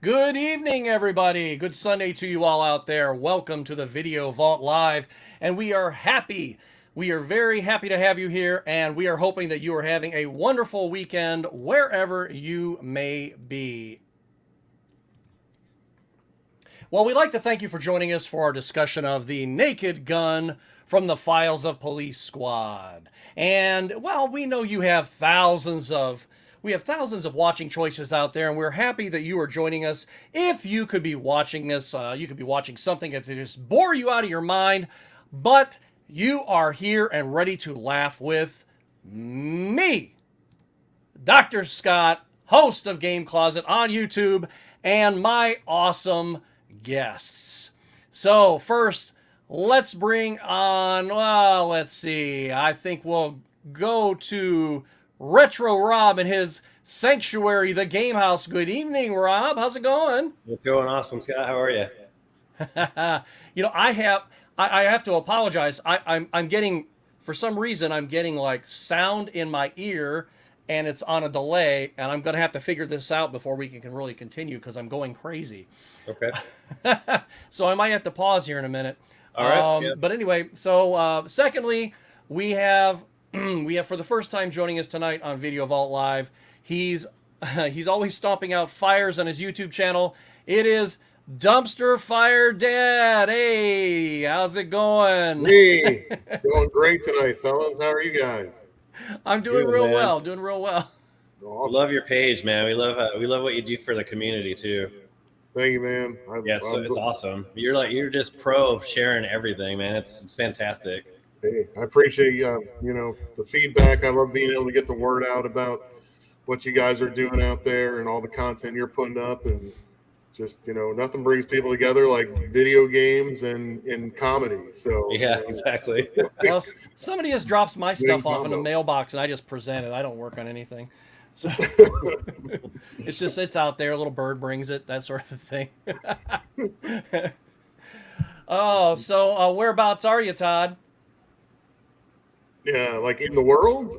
Good evening, everybody. Good Sunday to you all out there. Welcome to the Video Vault Live. And we are happy. We are very happy to have you here. And we are hoping that you are having a wonderful weekend wherever you may be. Well, we'd like to thank you for joining us for our discussion of The Naked Gun from the Files of Police Squad. And, well, we know you have thousands of watching choices out there, and we're happy that you are joining us. If you could be watching us, you could be watching something that just bore you out of your mind, but you are here and ready to laugh with me, Dr. Scott, host of Game Closet on YouTube, and my awesome guests. So first, let's bring on, well, let's see, I think we'll go to Retro Rob and his sanctuary, the Game House. Good evening, Rob. How's it going? It's going awesome, Scott. How are you? I have to apologize. I'm getting, for some reason, I'm getting like sound in my ear and it's on a delay, and I'm going to have to figure this out before we can really continue because I'm going crazy. Okay. So I might have to pause here in a minute. All right. Yeah. But anyway, so secondly, we have for the first time joining us tonight on Video Vault Live. He's always stomping out fires on his YouTube channel. It is Dumpster Fire Dad. Hey, how's it going? Hey, going great tonight, fellas. How are you guys? I'm doing Good, real man. well. Doing real well. Awesome. Love your page, man. We love what you do for the community too. Thank you, man. Yeah, it's awesome. You're just pro of sharing everything, man. It's fantastic. Hey, I appreciate the feedback. I love being able to get the word out about what you guys are doing out there and all the content you're putting up, and just nothing brings people together like video games and comedy. So Yeah, exactly. Well, somebody just drops my stuff off in the combo. mailbox, and I just present it. I don't work on anything. So it's out there. A little bird brings it, that sort of thing. Oh, so whereabouts are you, Todd? Yeah, like in the world.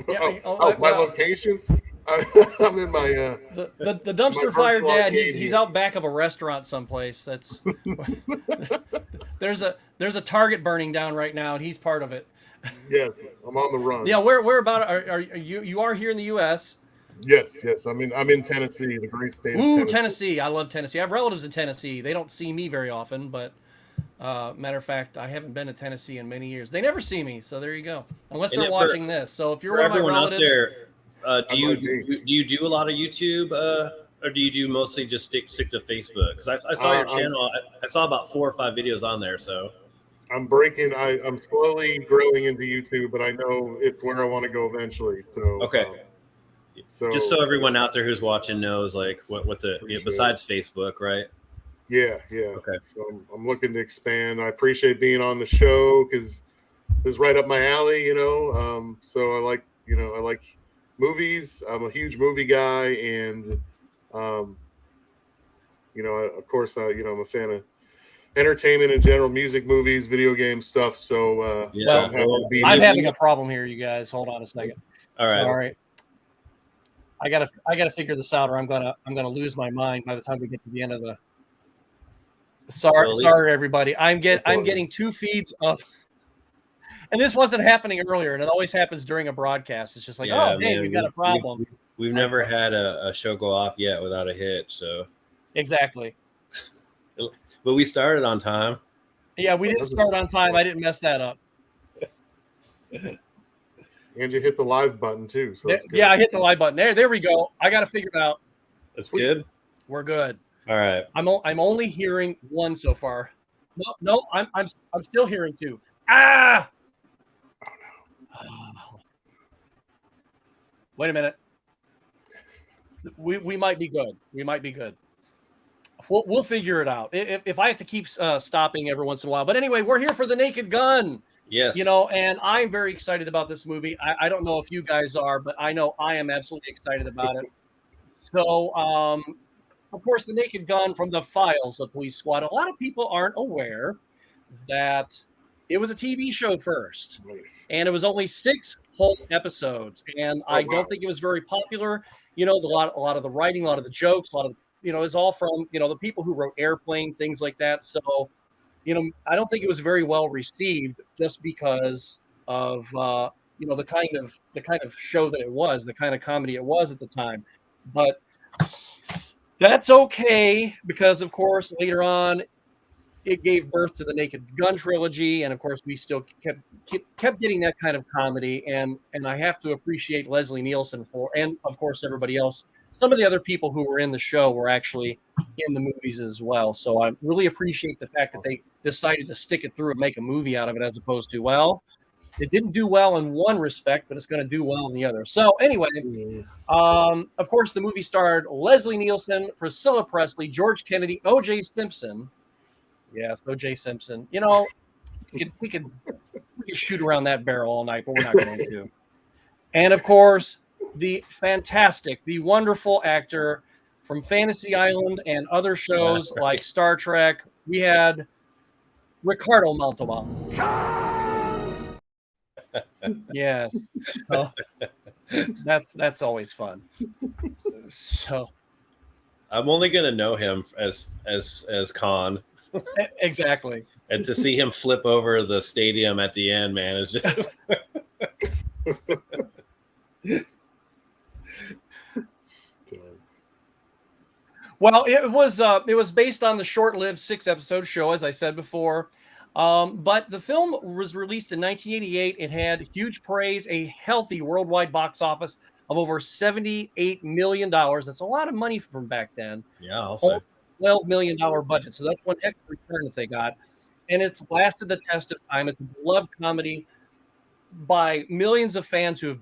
Yeah, my location. I'm in my the dumpster my fire personal dad. arcade He's here. out back of a restaurant someplace. That's there's a Target burning down right now, and he's part of it. Yes, I'm on the run. Yeah, where about are you are here in the U.S.? Yes. I'm in Tennessee, the great state of Ooh, Tennessee. Tennessee. I love Tennessee. I have relatives in Tennessee. They don't see me very often, but matter of fact, I haven't been to Tennessee in many years. They never see me, so there you go. Unless And they're watching this. So if you're For one of my everyone out relatives, there, do I might be. you do a lot of YouTube, or do you do mostly just stick to Facebook? Because I saw your channel. I saw about 4 or 5 videos on there. So I'm I'm slowly growing into YouTube, but I know it's where I want to go eventually. So okay. So Just so everyone out there who's watching knows, like what the Appreciate besides Facebook, right? yeah. Okay. So I'm looking to expand. I appreciate being on the show because this is right up my alley. So I like movies. I'm a huge movie guy, and of course, I'm a fan of entertainment in general, music, movies, video game stuff. So, Yeah. so I'm happy to be I'm here. having a problem here, you guys. Hold on a second. All right. Sorry. I gotta figure this out, or I'm gonna lose my mind by the time we get to the end of the. Sorry, Well, at least- sorry, everybody. I'm getting 2 feeds of, and this wasn't happening earlier, and it always happens during a broadcast. It's just like, Yeah, oh, hey, man, we've got a problem. We've never had a show go off yet without a hit. So, Exactly. but we started on time. Yeah, we didn't start on time. I didn't mess that up. And you hit the live button too. So that's good. Yeah, I hit the live button. There we go. I got to figure it out. That's good. We're good. All right. I'm only hearing 1 so far. No, I'm still hearing 2. Ah! Wait a minute. We might be good. We might be good. We'll figure it out. If I have to keep stopping every once in a while. But anyway, we're here for The Naked Gun. Yes. And I'm very excited about this movie. I don't know if you guys are, but I know I am absolutely excited about it. So, of course, The Naked Gun from the Files of Police Squad. A lot of people aren't aware that it was a TV show first, Nice. and it was only 6 whole episodes. And I don't think it was very popular. A lot of the writing, a lot of the jokes, a lot of is all from the people who wrote Airplane, things like that. So I don't think it was very well received just because of the kind of show that it was, the kind of comedy it was at the time. But that's okay because, of course, later on it gave birth to the Naked Gun trilogy, and of course we still kept getting that kind of comedy. And I have to appreciate Leslie Nielsen for, and of course everybody else. Some of the other people who were in the show were actually in the movies as well. So I really appreciate the fact that they decided to stick it through and make a movie out of it, as opposed to, well, it didn't do well in one respect, but it's going to do well in the other. So anyway, of course, the movie starred Leslie Nielsen, Priscilla Presley, George Kennedy, O.J. Simpson. Yes, O.J. Simpson. We could shoot around that barrel all night, but we're not going to. And of course, the fantastic, the wonderful actor from Fantasy Island and other shows like Star Trek. We had Ricardo Montalban. Yes, so that's always fun. So I'm only gonna know him as Khan. Exactly. And to see him flip over the stadium at the end, man, is just Well, it was based on the short-lived 6-episode show, as I said before. But the film was released in 1988. It had huge praise, a healthy worldwide box office of over $78 million. That's a lot of money from back then. Yeah, I'll say. $12 million budget. So that's one heck of a return that they got. And it's lasted the test of time. It's a beloved comedy by millions of fans who have,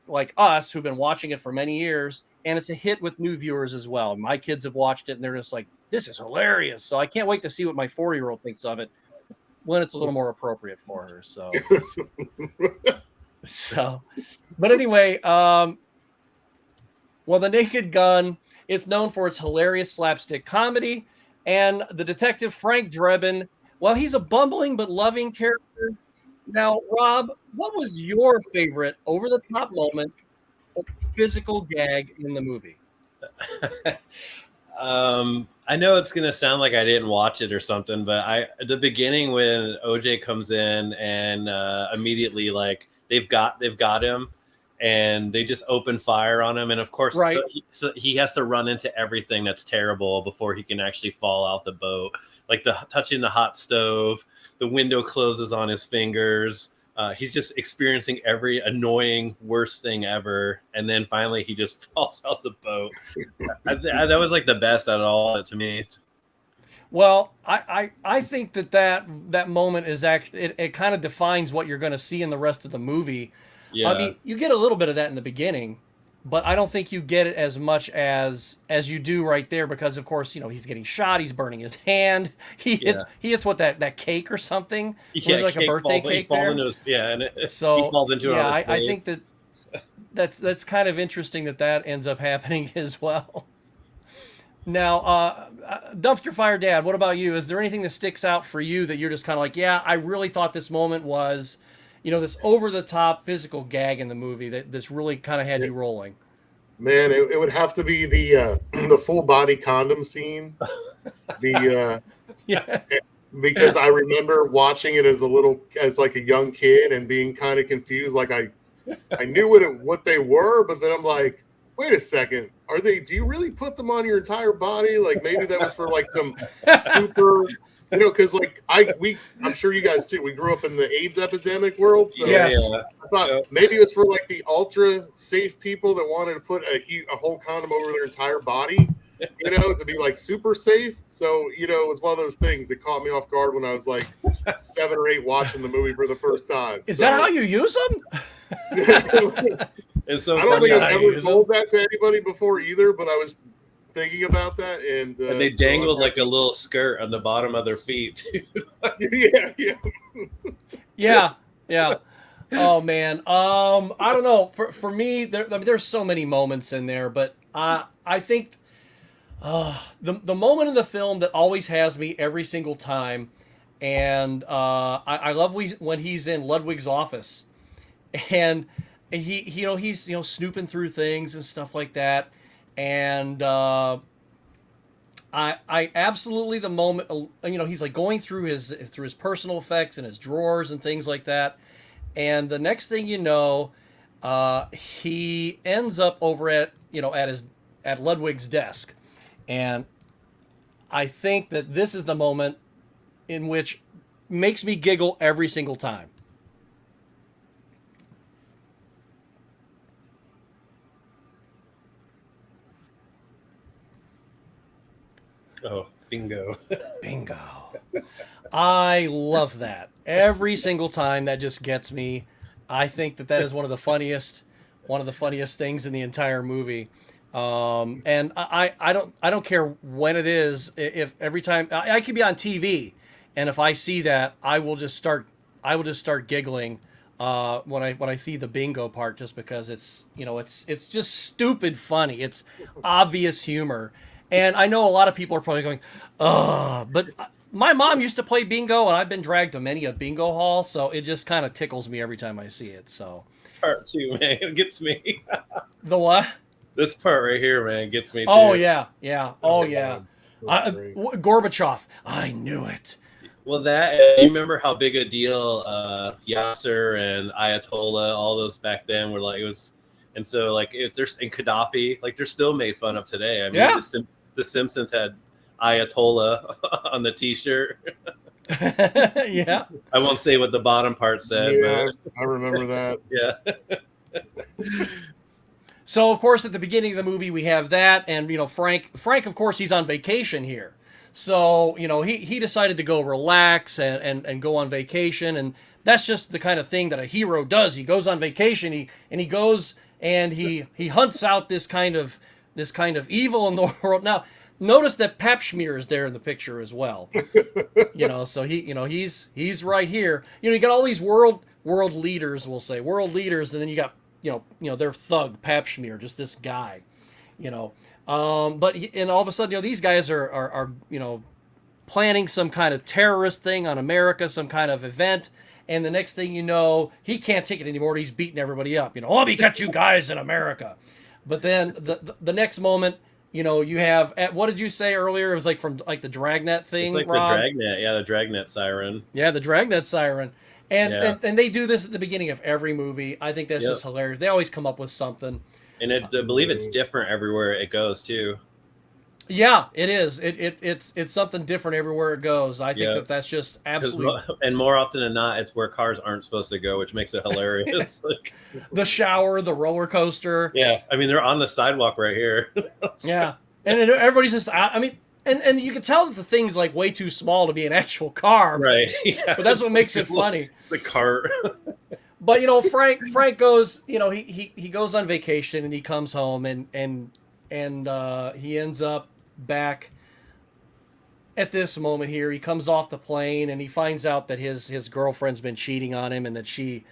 like us, who've been watching it for many years. And it's a hit with new viewers as well. My kids have watched it and they're just like, this is hilarious. So I can't wait to see what my 4-year-old thinks of it when it's a little more appropriate for her. So, but anyway, well, The Naked Gun is known for its hilarious slapstick comedy, and the detective Frank Drebin, well, he's a bumbling but loving character. Now, Rob, what was your favorite over-the-top moment, physical gag in the movie? I know it's gonna sound like I didn't watch it or something, but at the beginning when OJ comes in and immediately like they've got him and they just open fire on him, and of course right. so he has to run into everything that's terrible before he can actually fall out the boat, like touching the hot stove, the window closes on his fingers. He's just experiencing every annoying, worst thing ever. And then finally he just falls out the boat. That was like the best out of all to me. Well, I think that moment is actually, it kind of defines what you're going to see in the rest of the movie. Yeah. I mean, you get a little bit of that in the beginning, but I don't think you get it as much as you do right there, because of course, he's getting shot, he's burning his hand, he hits what, that cake or something. Yeah, was like a birthday cake there. And so he falls into it on his face. I think that's kind of interesting that ends up happening as well. Now, Dumpster Fire Dad, what about you? Is there anything that sticks out for you that you're just kind of like, yeah, I really thought this moment was, this over-the-top physical gag in the movie that this really kind of had you rolling? Man, it would have to be the full body condom scene. Yeah. Because I remember watching it as like a young kid and being kind of confused. Like I knew what they were, but then I'm like, wait a second, do you really put them on your entire body? Like maybe that was for like some super, because like I'm sure you guys too. We grew up in the AIDS epidemic world, so yes. I thought maybe it was for like the ultra safe people that wanted to put a whole condom over their entire body, to be like super safe. So it was one of those things that caught me off guard when I was like 7 or 8 watching the movie for the first time. Is that how you use them? And so I don't think I've ever told that to anybody before either, but I was thinking about that, and they dangled like a little skirt on the bottom of their feet. Yeah. Oh man, I don't know. For me, there's so many moments in there, but I think the moment in the film that always has me every single time, and I love when he's in Ludwig's office, and he's snooping through things and stuff like that, and I absolutely the moment, he's like going through his personal effects and his drawers and things like that, and the next thing you know, he ends up over at Ludwig's desk, and I think that this is the moment in which makes me giggle every single time. Oh, bingo. Bingo. I love that. Every single time that just gets me. I think that is one of the funniest things in the entire movie. And I don't care when it is. If every time I could be on TV, and if I see that, I will just start giggling when I see the bingo part, just because it's just stupid funny. It's obvious humor. And I know a lot of people are probably going, ugh, but my mom used to play bingo, and I've been dragged to many a bingo hall, so it just kind of tickles me every time I see it. So Part 2, man, it gets me. the what? This part right here, man, gets me too. Oh yeah. Oh yeah. Great. Gorbachev. I knew it. Well, you remember how big a deal Yasser and Ayatollah, all those back then were like. It was, and so like if there's and Gaddafi, like they're still made fun of today. I mean, Yeah. the Simpsons had Ayatollah on the T-shirt. Yeah. I won't say what the bottom part said, Yeah, I remember that. but yeah. So of course at the beginning of the movie we have that, and Frank of course he's on vacation here. So, he decided to go relax and go on vacation, and that's just the kind of thing that a hero does. He goes on vacation, he goes and he hunts out this kind of evil in the world. Now, notice that Pap Schmear is there in the picture as well. So he's right here. You got all these world leaders, we'll say, world leaders, and then you got their thug Pap Schmear, just this guy, and all of a sudden, these guys are planning some kind of terrorist thing on America, some kind of event, and the next thing you know, he can't take it anymore. He's beating everybody up. Let me catch you guys in America. But then the next moment, you have what did you say earlier? It was like from like the Dragnet thing. It's like Rob? the Dragnet, yeah, the Dragnet siren. Yeah, the Dragnet siren. And, Yeah. and they do this at the beginning of every movie. I think that's just hilarious. They always come up with something. And I believe it's different everywhere it goes too. Yeah, it is. It's something different everywhere it goes. I think that's just absolutely. And more often than not, it's where cars aren't supposed to go, which makes it hilarious. Like, the shower, the roller coaster. yeah, I mean they're on the sidewalk right here. Yeah, and everybody's just. I mean, and you can tell that the thing's like way too small to be an actual car. Right. Yeah, But that's what makes it funny. The cart. But Frank goes. He goes on vacation and he comes home and he ends up back at this moment here. He comes off the plane and he finds out that his girlfriend's been cheating on him and that she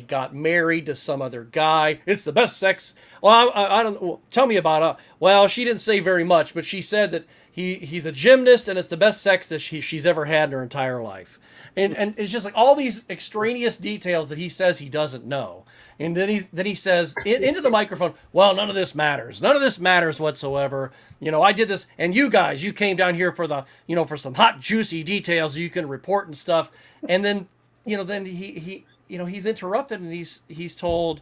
got married to some other guy. It's the best sex. Well, I don't. Well, tell me about it. Well, she didn't say very much, but she said that he's a gymnast and it's the best sex that she's ever had in her entire life. And it's just like all these extraneous details that he says he doesn't know. And then he says into the microphone, well, none of this matters. None of this matters whatsoever. I did this, and you guys, you came down here for for some hot, juicy details you can report and stuff. And then, then he's interrupted and he's told,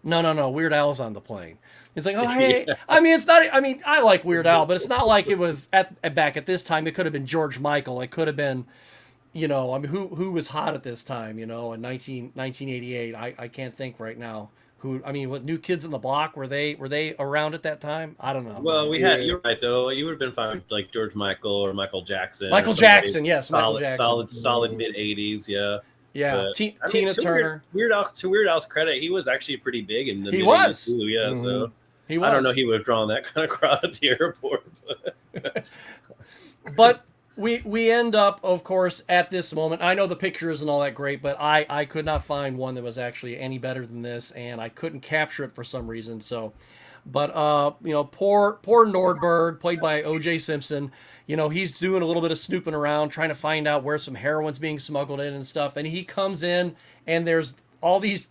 no, Weird Al's on the plane. He's like, oh, hey. Yeah. I mean, it's not, I mean, I like Weird Al, but it's not like it was back at this time. It could have been George Michael. It could have been, I mean, who was hot at this time, in 1988? I can't think right now. What New Kids on the Block, were they around at that time? I don't know. Well, you're right though. You would have been fine with like George Michael or Michael Jackson. Michael Jackson, yes, Michael Jackson. Solid mid 80s, yeah. Yeah, But, Tina Turner. To Weird Al's credit, he was actually pretty big in the He mid was. 80s too, yeah. Mhm. So He was. I don't know, he would have drawn that kind of crowd at the airport. But we end up, of course, at this moment. I know the picture isn't all that great, but I could not find one that was actually any better than this, and I couldn't capture it for some reason. So, but poor Nordberg, played by O.J. Simpson. He's doing a little bit of snooping around, trying to find out where some heroin's being smuggled in and stuff. And he comes in, and there's all these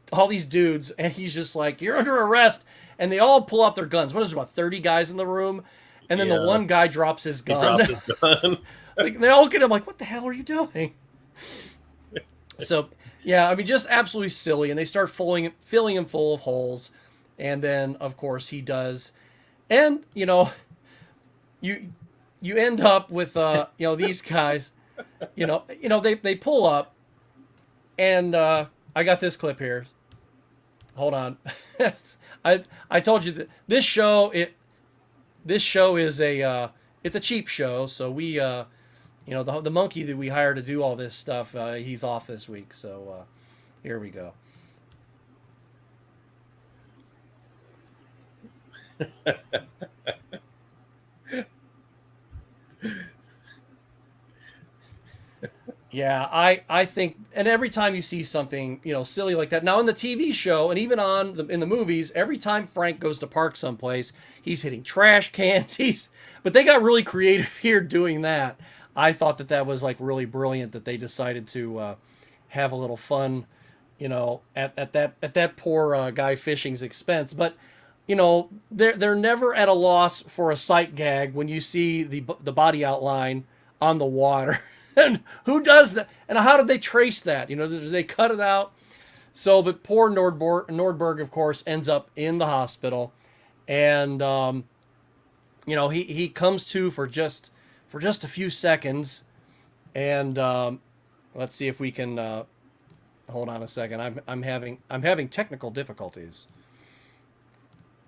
dudes, and he's just like, "You're under arrest," and they all pull out their guns. What is there, about 30 guys in the room? And then the Yeah. one guy drops his He gun. drops his gun. Like, they all look at him like, what the hell are you doing? So, yeah, I mean, just absolutely silly. And they start filling him full of holes. And then, of course, he does. And, you know, you end up with, you know, these guys, they pull up. And I got this clip here. Hold on. I told you that this show is it's a cheap show. So we, the monkey that we hired to do all this stuff, he's off this week. So here we go. Yeah, I think, and every time you see something, silly like that. Now in the TV show, and even in the movies, every time Frank goes to park someplace, he's hitting trash cans. But they got really creative here doing that. I thought that was like really brilliant that they decided to have a little fun, at that poor guy fishing's expense. But they're never at a loss for a sight gag when you see the body outline on the water. And who does that? And how did they trace that? Did they cut it out? So, but poor Nordberg, of course, ends up in the hospital, and he comes to for just a few seconds, and let's see if we can hold on a second. I'm having technical difficulties.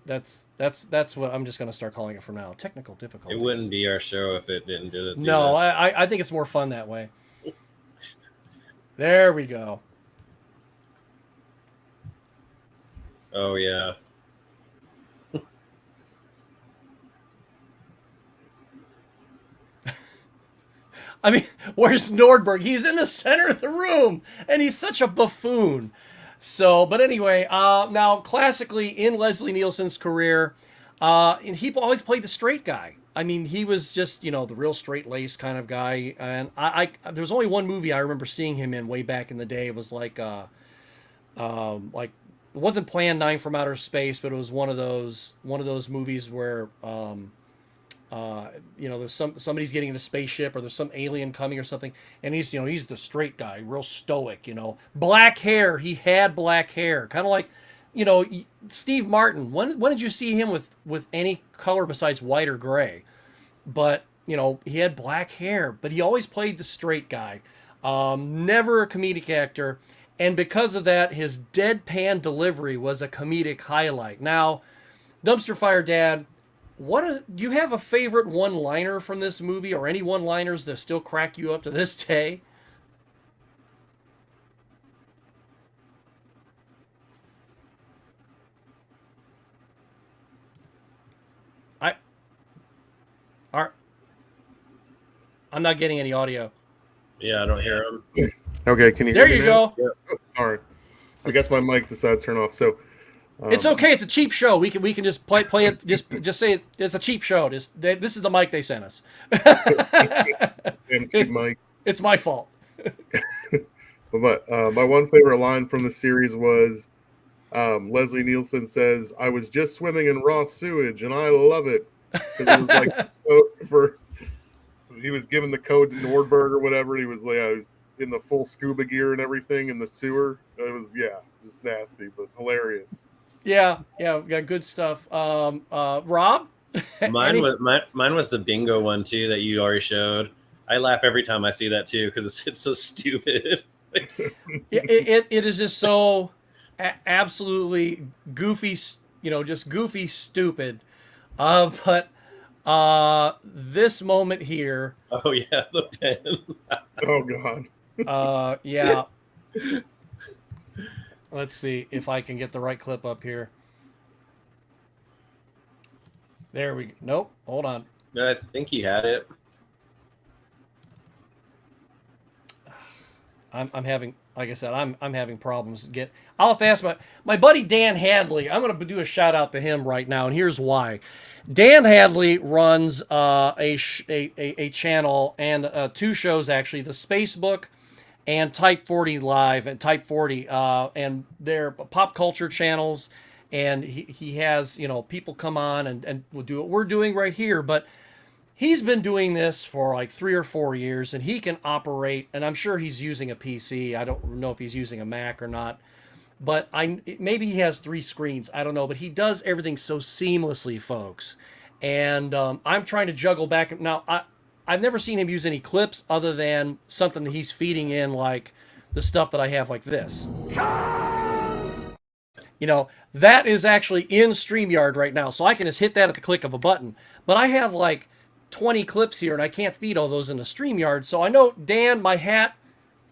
That's what I'm just going to start calling it from now. Technical difficulties. It wouldn't be our show if it didn't do it. No, I think it's more fun that way. There we go. Oh yeah. I mean, where's Nordberg? He's in the center of the room, and he's such a buffoon. So, but anyway, now classically in Leslie Nielsen's career, and he always played the straight guy. I mean, he was just, the real straight-laced kind of guy. And there's only one movie I remember seeing him in way back in the day. It was like it wasn't Plan 9 from Outer Space, but it was one of those movies where, there's somebody's getting in a spaceship or there's some alien coming or something, and he's the straight guy, real stoic, black hair. He had black hair, kind of like, Steve Martin. When did you see him with any color besides white or gray? But he had black hair, but he always played the straight guy. Never a comedic actor, and because of that, his deadpan delivery was a comedic highlight. Now, Dumpster Fire Dad, do you have a favorite one-liner from this movie, or any one-liners that still crack you up to this day? I'm not getting any audio. Yeah, I don't hear him. Okay, can you hear me There you now? go. Yeah. Oh, sorry. I guess my mic decided to turn off. So It's okay. It's a cheap show. We can just play it. Just say it's a cheap show. This is the mic they sent us. damn cheap mic. It's my fault. But my one favorite line from the series was Leslie Nielsen says, "I was just swimming in raw sewage and I love it," because it was like he was given the code to Nordberg or whatever. He was like, I was in the full scuba gear and everything in the sewer. It was nasty but hilarious. Yeah, we got good stuff. Rob, Mine was the bingo one too that you already showed. I laugh every time I see that too because it's so stupid. it is just so absolutely goofy, just goofy stupid. But this moment here. Oh yeah, the pen. Oh god. Yeah. Let's see if I can get the right clip up here. There we go. Nope. Hold on. No, I think he had it. I'm having, like I said, I'm having problems. I'll have to ask my buddy Dan Hadley. I'm going to do a shout out to him right now, and here's why. Dan Hadley runs a channel and two shows actually, the Space Book and Type 40 Live and Type 40, and they're pop culture channels. and he has, you know, people come on and will do what we're doing right here, but he's been doing this for like 3 or 4 years, and he can operate, and I'm sure he's using a PC. I don't know if he's using a Mac or not, but maybe he has 3 screens. I don't know, but he does everything so seamlessly, folks. And I'm trying to juggle back. Now, I've never seen him use any clips other than something that he's feeding in, like the stuff that I have like this. You know, that is actually in StreamYard right now, so I can just hit that at the click of a button. But I have like 20 clips here, and I can't feed all those into StreamYard. So I know, Dan, my hat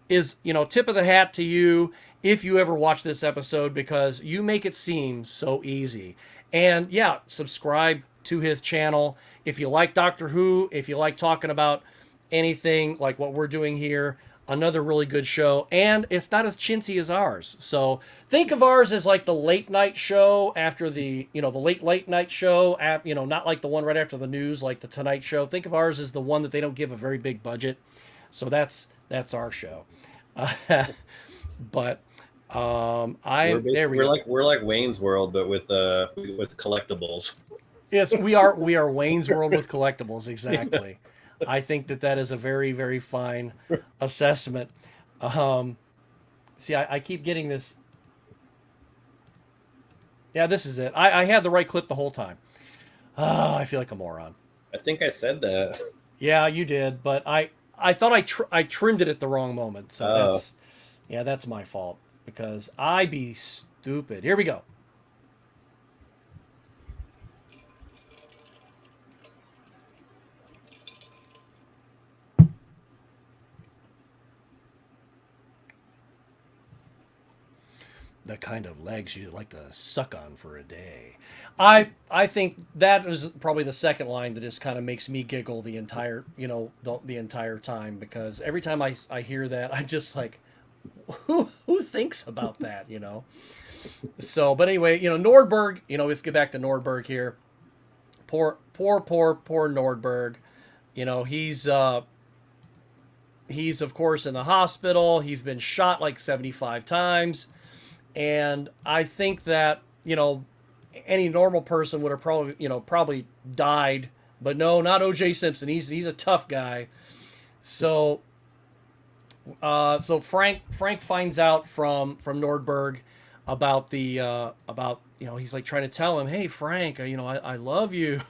is, you know, tip of the hat to you if you ever watch this episode, because you make it seem so easy. And yeah, subscribe to his channel if you like Doctor Who, if you like talking about anything like what we're doing here. Another really good show, and it's not as chintzy as ours. So think of ours as like the late night show after the, you know, the late night show, you know, not like the one right after the news, like the Tonight Show. Think of ours as the one that they don't give a very big budget. So that's our show. But we're like Wayne's World, but with collectibles. Yes, we are Wayne's World with collectibles, exactly. I think that is a very, very fine assessment. See, I keep getting this. Yeah, this is it. I had the right clip the whole time. I feel like a moron. I think I said that. Yeah, you did, but I thought I trimmed it at the wrong moment. So that's my fault, because I be stupid. Here we go. The kind of legs you'd like to suck on for a day. I think that is probably the second line that just kind of makes me giggle the entire, you know, the entire time, because every time I hear that, I'm just like, who thinks about that, you know? So, but anyway, you know, Nordberg, you know, let's get back to Nordberg here. Poor Nordberg. You know, he's of course in the hospital. He's been shot like 75 times. And I think that, you know, any normal person would have probably died, but no, not O.J. Simpson. He's a tough guy. So Frank finds out from Nordberg about you know, he's like trying to tell him, hey Frank, you know, I love you,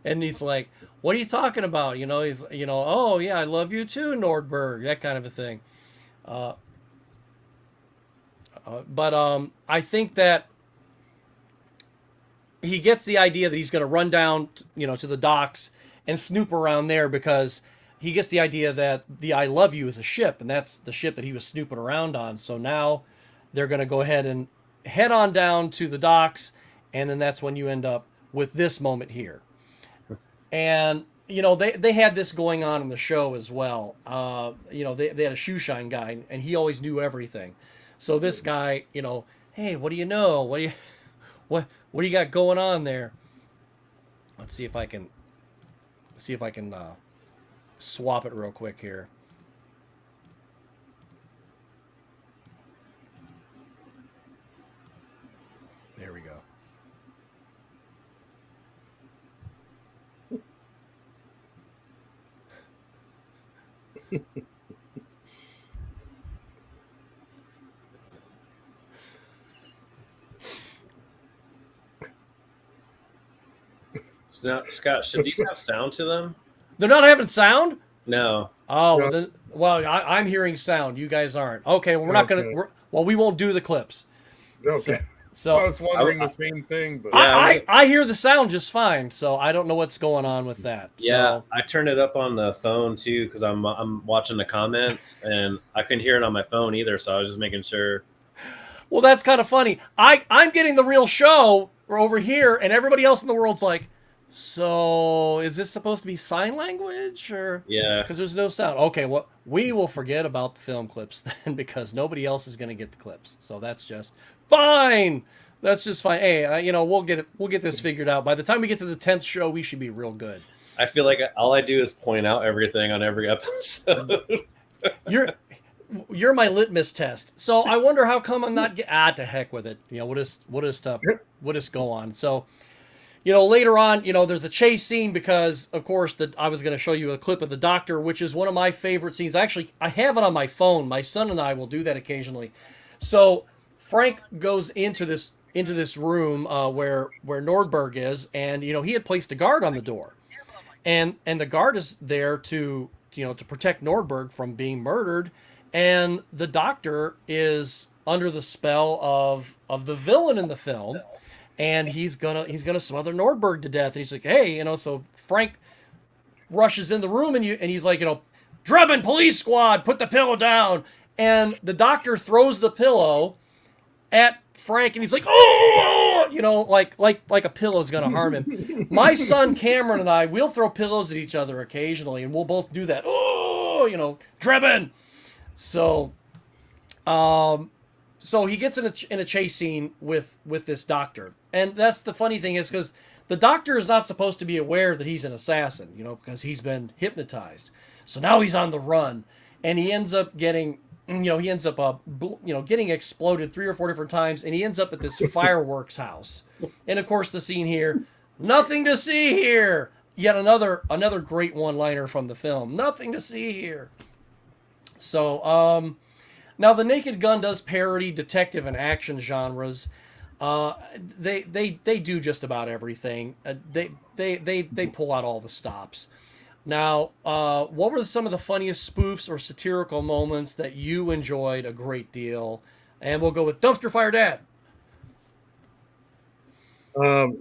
and he's like, what are you talking about? You know, he's, you know, oh yeah, I love you too, Nordberg, that kind of a thing. But I think that he gets the idea that he's going to run down, you know, to the docks and snoop around there, because he gets the idea that the I Love You is a ship, and that's the ship that he was snooping around on. So now they're going to go ahead and head on down to the docks, and then that's when you end up with this moment here. And, you know, they had this going on in the show as well. You know, they had a shoe shine guy, and he always knew everything. So this guy, you know, hey, what do you know? What do you got going on there? Let's see if I can swap it real quick here. There we go. So now, Scott, should these have sound to them? They're not having sound? No. Oh, No. then, well, I'm hearing sound. You guys aren't. Okay, well, we're not Okay. going to... we won't do the clips. Okay. So I was wondering the same thing, but I hear the sound just fine, so I don't know what's going on with that. Yeah, So, I turned it up on the phone too, because I'm watching the comments, and I couldn't hear it on my phone either, so I was just making sure. well, that's kind of funny. I'm getting the real show over here, and everybody else in the world's like, so is this supposed to be sign language, or Yeah. because there's no sound? Okay, well, we will forget about the film clips then, because nobody else is going to get the clips. So that's just fine. That's just fine. Hey, you know, we'll get this figured out. By the time we get to the 10th show, we should be real good. I feel like all I do is point out everything on every episode. You're my litmus test. So I wonder how come I'm not to heck with it. You know, we'll just we'll just go on. So, you know, later on, you know, there's a chase scene because, of course, I was going to show you a clip of the doctor, which is one of my favorite scenes. Actually, I have it on my phone. My son and I will do that occasionally. So Frank goes into this room where Nordberg is, and you know he had placed a guard on the door, and the guard is there to to protect Nordberg from being murdered, and the doctor is under the spell of the villain in the film, and he's gonna smother Nordberg to death. And he's like, hey, so Frank rushes in the room, and he's like, Drebin, police squad, put the pillow down. And the doctor throws the pillow at Frank, and he's like, oh, like a pillow's gonna harm him. My son Cameron and I, we'll throw pillows at each other occasionally, and we'll both do that. Oh, Drebin. So, so he gets in a chase scene with this doctor, and that's the funny thing is because the doctor is not supposed to be aware that he's an assassin, because he's been hypnotized. So now he's on the run, and he ends up getting. Getting exploded 3 or 4 different times, and he ends up at this fireworks house. And of course, the scene here, nothing to see here. Yet another great one-liner from the film. Nothing to see here. So, now the Naked Gun does parody detective and action genres. They do just about everything. They pull out all the stops. Now, what were some of the funniest spoofs or satirical moments that you enjoyed a great deal? And we'll go with Dumpster Fire Dad. Well,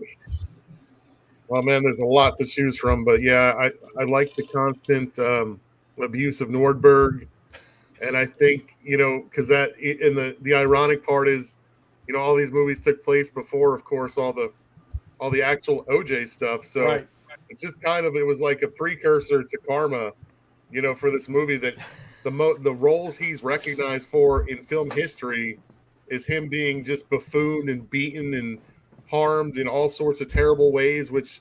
man, there's a lot to choose from, but yeah, I like the constant abuse of Nordberg, and I think because that and the ironic part is, all these movies took place before, of course, all the actual OJ stuff, so. Right. It's just it was like a precursor to karma, for this movie that the roles he's recognized for in film history is him being just buffooned and beaten and harmed in all sorts of terrible ways, which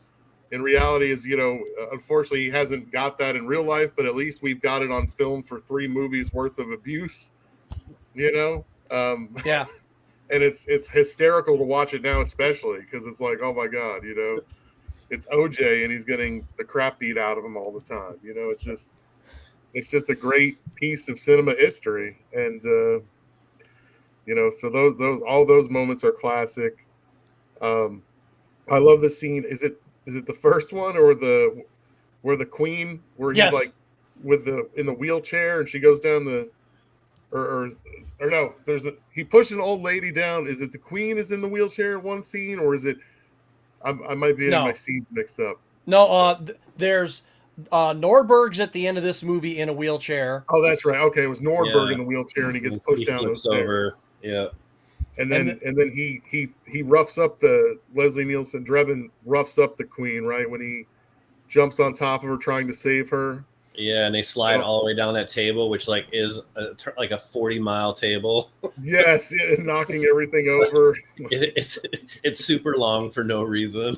in reality is, unfortunately he hasn't got that in real life, but at least we've got it on film for 3 movies worth of abuse, Yeah. And it's hysterical to watch it now, especially because it's like, oh my God, it's OJ and he's getting the crap beat out of him all the time. It's just a great piece of cinema history. And, so all those moments are classic. I love the scene. Is it the first one or where the Queen, where he's like in the wheelchair and she goes down or no, he pushes an old lady down. Is it the Queen is in the wheelchair in one scene, or is it, I might be getting my scenes mixed up. No, there's Nordberg's at the end of this movie in a wheelchair. Oh, that's right. Okay, it was Nordberg in the wheelchair, and he gets pushed down those stairs. Over. Yeah, and then he roughs up the Leslie Nielsen. Drebin roughs up the Queen, right, when he jumps on top of her trying to save her. Yeah, and they slide all the way down that table, which is a 40-mile table. Yes, knocking everything over. It's super long for no reason.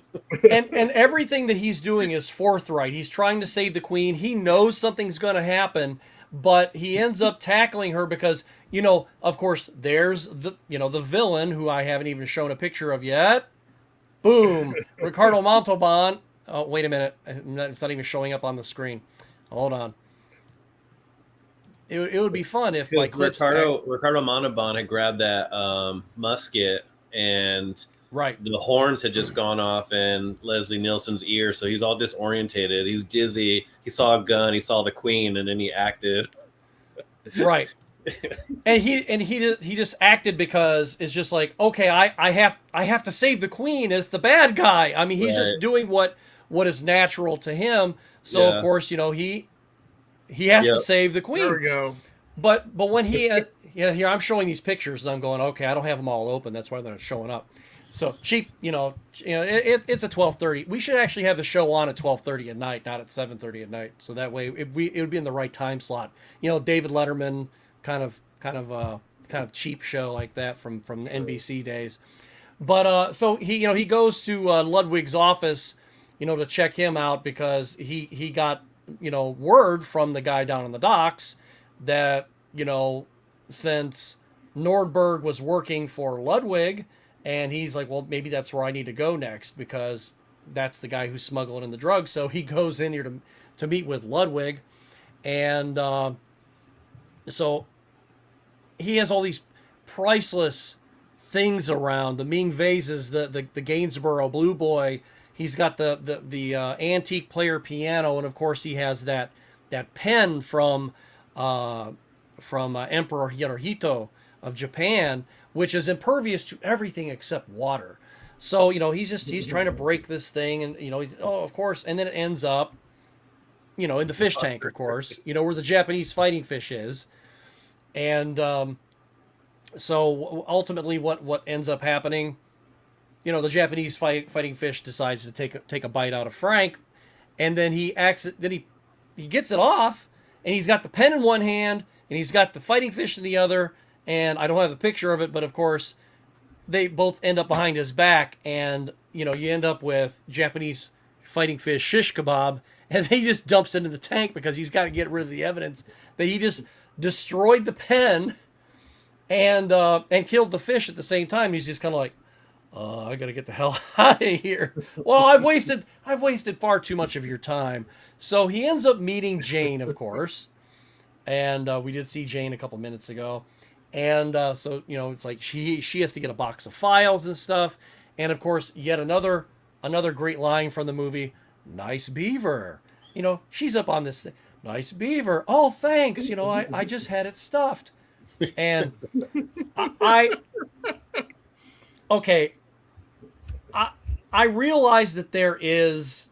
And everything that he's doing is forthright. He's trying to save the Queen. He knows something's going to happen, but he ends up tackling her because, of course, there's the villain who I haven't even shown a picture of yet. Boom, Ricardo Montalban. Oh, wait a minute, it's not even showing up on the screen. Hold on. It would be fun if Ricardo Montalban had grabbed that musket and the horns had just gone off in Leslie Nielsen's ear, so he's all disorientated. He's dizzy. He saw a gun. He saw the Queen, and then he acted. Right. And he just acted because it's just like, okay, I have to save the Queen as the bad guy. I mean, he's just doing what is natural to him. So of course, he has to save the Queen. There we go. But when he here I'm showing these pictures and I'm going, okay, I don't have them all open. That's why they're not showing up. So cheap, it's at 12:30. We should actually have the show on at 12:30 at night, not at 7:30 at night. So that way it would be in the right time slot. David Letterman kind of cheap show like that from the NBC days. But so he goes to Ludwig's office, to check him out because he got, word from the guy down on the docks that, since Nordberg was working for Ludwig And he's like, well, maybe that's where I need to go next because that's the guy who's smuggling in the drugs. So he goes in here to meet with Ludwig. And so he has all these priceless things around. The Ming vases, the Gainsborough Blue Boy. He's got the antique player piano. And, of course, he has that pen from Emperor Hirohito of Japan, which is impervious to everything except water. So, he's trying to break this thing, and, of course, and then it ends up, in the fish tank, of course, where the Japanese fighting fish is. And so ultimately what ends up happening, the Japanese fighting fish decides to take a bite out of Frank, and then he gets it off, and he's got the pen in one hand, and he's got the fighting fish in the other, and I don't have a picture of it, but of course, they both end up behind his back, and, you end up with Japanese fighting fish shish kebab, and then he just dumps it into the tank because he's got to get rid of the evidence that he just destroyed the pen and killed the fish at the same time. He's just kind of like, I got to get the hell out of here. Well, I've wasted far too much of your time. So he ends up meeting Jane, of course, and we did see Jane a couple minutes ago. And so, it's like she has to get a box of files and stuff. And, of course, yet another great line from the movie, nice beaver. She's up on this thing. Nice beaver. Oh, thanks. I just had it stuffed. And I realize that there is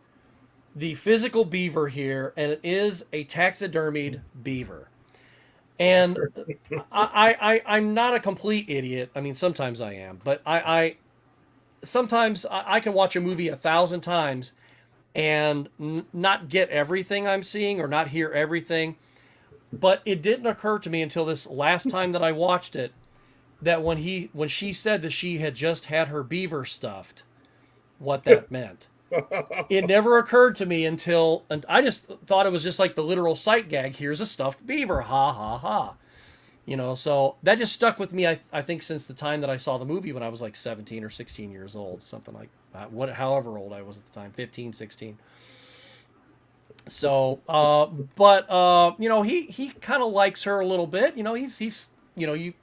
the physical beaver here, and it is a taxidermied beaver. And I'm not a complete idiot. I mean, sometimes I am, but sometimes I can watch a movie 1,000 times and not get everything I'm seeing or not hear everything. But it didn't occur to me until this last time that I watched it that when she said that she had just had her beaver stuffed, what that meant. It never occurred to me and I just thought it was just like the literal sight gag. Here's a stuffed beaver. Ha, ha, ha. So that just stuck with me, I think, since the time that I saw the movie when I was like 17 or 16 years old, something like that. However old I was at the time, 15, 16. So, he kind of likes her a little bit. He's you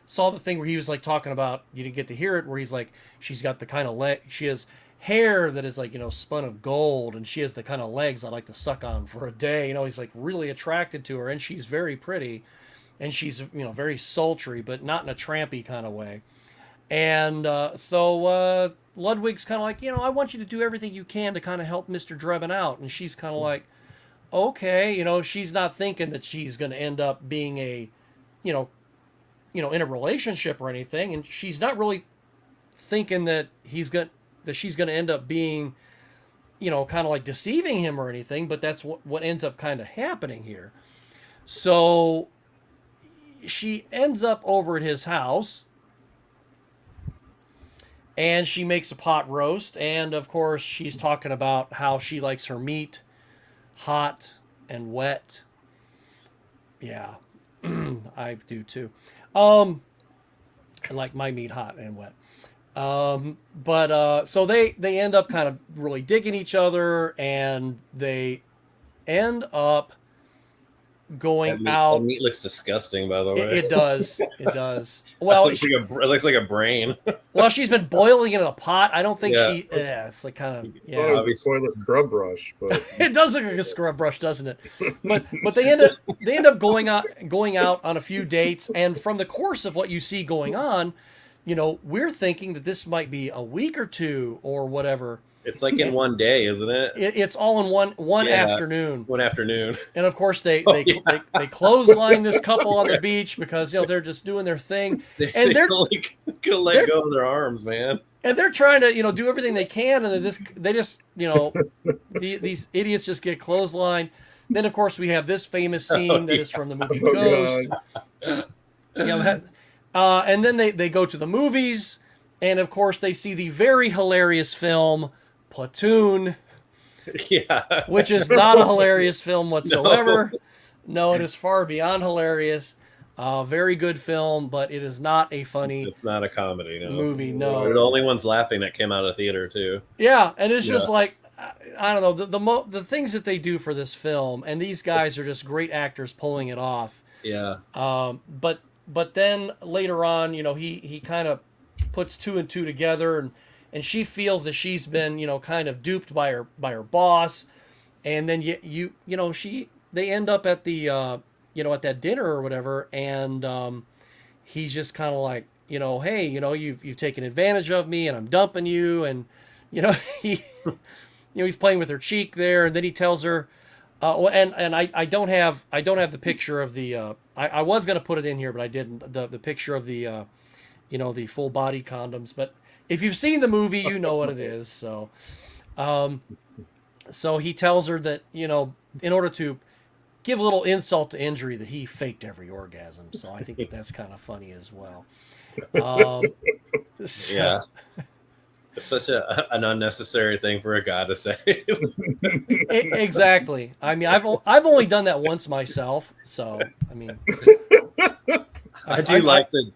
saw the thing where he was like talking about, you didn't get to hear it, where he's like, she's got the kind of she has hair that is like, spun of gold, and she has the kind of legs I like to suck on for a day. He's like really attracted to her, and she's very pretty, and she's, very sultry, but not in a trampy kind of way. And so Ludwig's kind of like, I want you to do everything you can to kind of help Mr. Drebin out. And she's kind of like, okay, she's not thinking that she's going to end up being a, in a relationship or anything. And she's not really thinking that she's going to end up being, kind of like deceiving him or anything, but that's what ends up kind of happening here. So she ends up over at his house, and she makes a pot roast, and of course she's talking about how she likes her meat hot and wet. Yeah, I do too. I like my meat hot and wet. So they end up kind of really digging each other, and they end up going out. The meat looks disgusting, by the way. It does. It does. Well, it looks like a brain. Well, she's been boiling it in a pot. I don't think she. Yeah, it's like kind of. Yeah, I thought it was a toilet scrub brush, but it does look like a scrub brush, doesn't it? But they end up going out on a few dates, and from the course of what you see going on, we're thinking that this might be a week or two or whatever. It's like in one day, isn't it? It's all in one afternoon. One afternoon. And of course they clothesline this couple on the beach because they're just doing their thing. And they're gonna let go of their arms, man. And they're trying to do everything they can, and they just these idiots just get clotheslined. Then of course we have this famous scene that is from the movie Ghost. And then they go to the movies, and of course they see the very hilarious film Platoon, which is not a hilarious film whatsoever. No, it is far beyond hilarious. Very good film, but it is not a funny It's not a comedy, no. movie. They're the No. only ones laughing that came out of theater too. Yeah, and it's just Yeah. like I don't know the things that they do for this film, and these guys are just great actors pulling it off. Yeah. But then later on, he kind of puts two and two together, and she feels that she's been kind of duped by her boss, and then they end up at the at that dinner or whatever, and he's just kind of like hey, you've taken advantage of me, and I'm dumping you, and he he's playing with her cheek there, and then he tells her. And I don't have the picture of the I was gonna put it in here, but I didn't, the picture of the the full body condoms. But if you've seen the movie, you know what it is. So so he tells her that in order to give a little insult to injury, that he faked every orgasm. So I think that's kind of funny as well. So, Yeah. It's such an unnecessary thing for a guy to say. Exactly. I mean, I've only done that once myself, so I mean, I do like the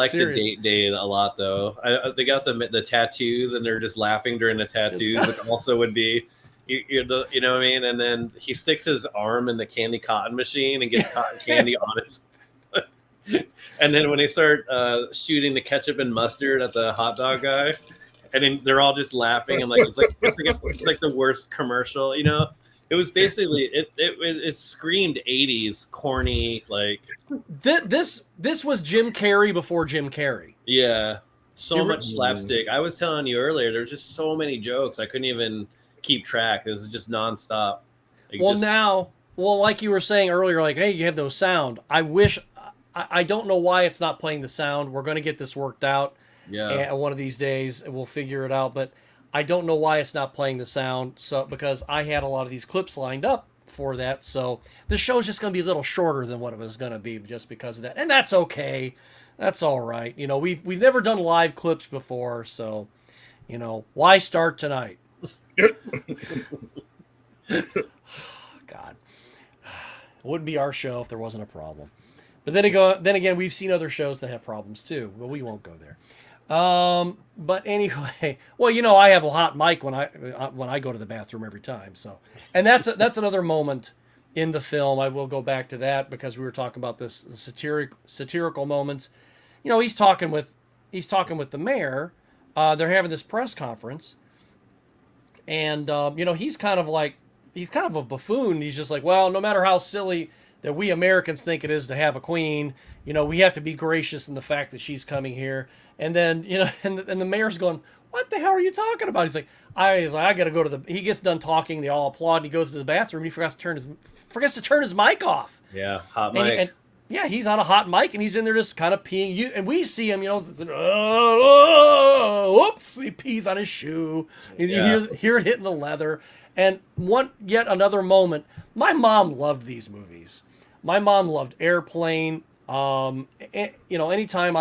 serious. date a lot though. They got the tattoos and they're just laughing during the tattoos, which also would be you know what I mean. And then he sticks his arm in the candy cotton machine and gets cotton candy on it. And then when they start shooting the ketchup and mustard at the hot dog guy. And then they're all just laughing and it's like the worst commercial, It was basically it screamed 80s corny, like this was Jim Carrey before Jim Carrey. yeah, so much slapstick. I was telling you earlier, there's just so many jokes I couldn't even keep track. It was just nonstop. Like you were saying earlier, like, hey, you have no sound. I don't know why it's not playing the sound. We're going to get this worked out. Yeah. And one of these days we'll figure it out, but I don't know why it's not playing the sound. So because I had a lot of these clips lined up for that, so the show's just going to be a little shorter than what it was going to be just because of that, and that's okay. That's all right. We've never done live clips before, so why start tonight? God, it wouldn't be our show if there wasn't a problem. But then again, we've seen other shows that have problems too, but we won't go there. But anyway, well, I have a hot mic when I go to the bathroom every time. So, and that's another moment in the film. I will go back to that because we were talking about the satirical moments. He's talking with the mayor. They're having this press conference, and he's kind of a buffoon. He's just like, well, no matter how silly that we Americans think it is to have a queen, we have to be gracious in the fact that she's coming here. And then, and the mayor's going, what the hell are you talking about? He's like, I got to go to he gets done talking. They all applaud. And he goes to the bathroom. And he forgets to turn his mic off. Yeah. Hot mic. Yeah, he's on a hot mic and he's in there just kind of peeing. And we see him, whoops, he pees on his shoe. And you hear it hitting the leather. And yet another moment. My mom loved these movies. My mom loved Airplane. Anytime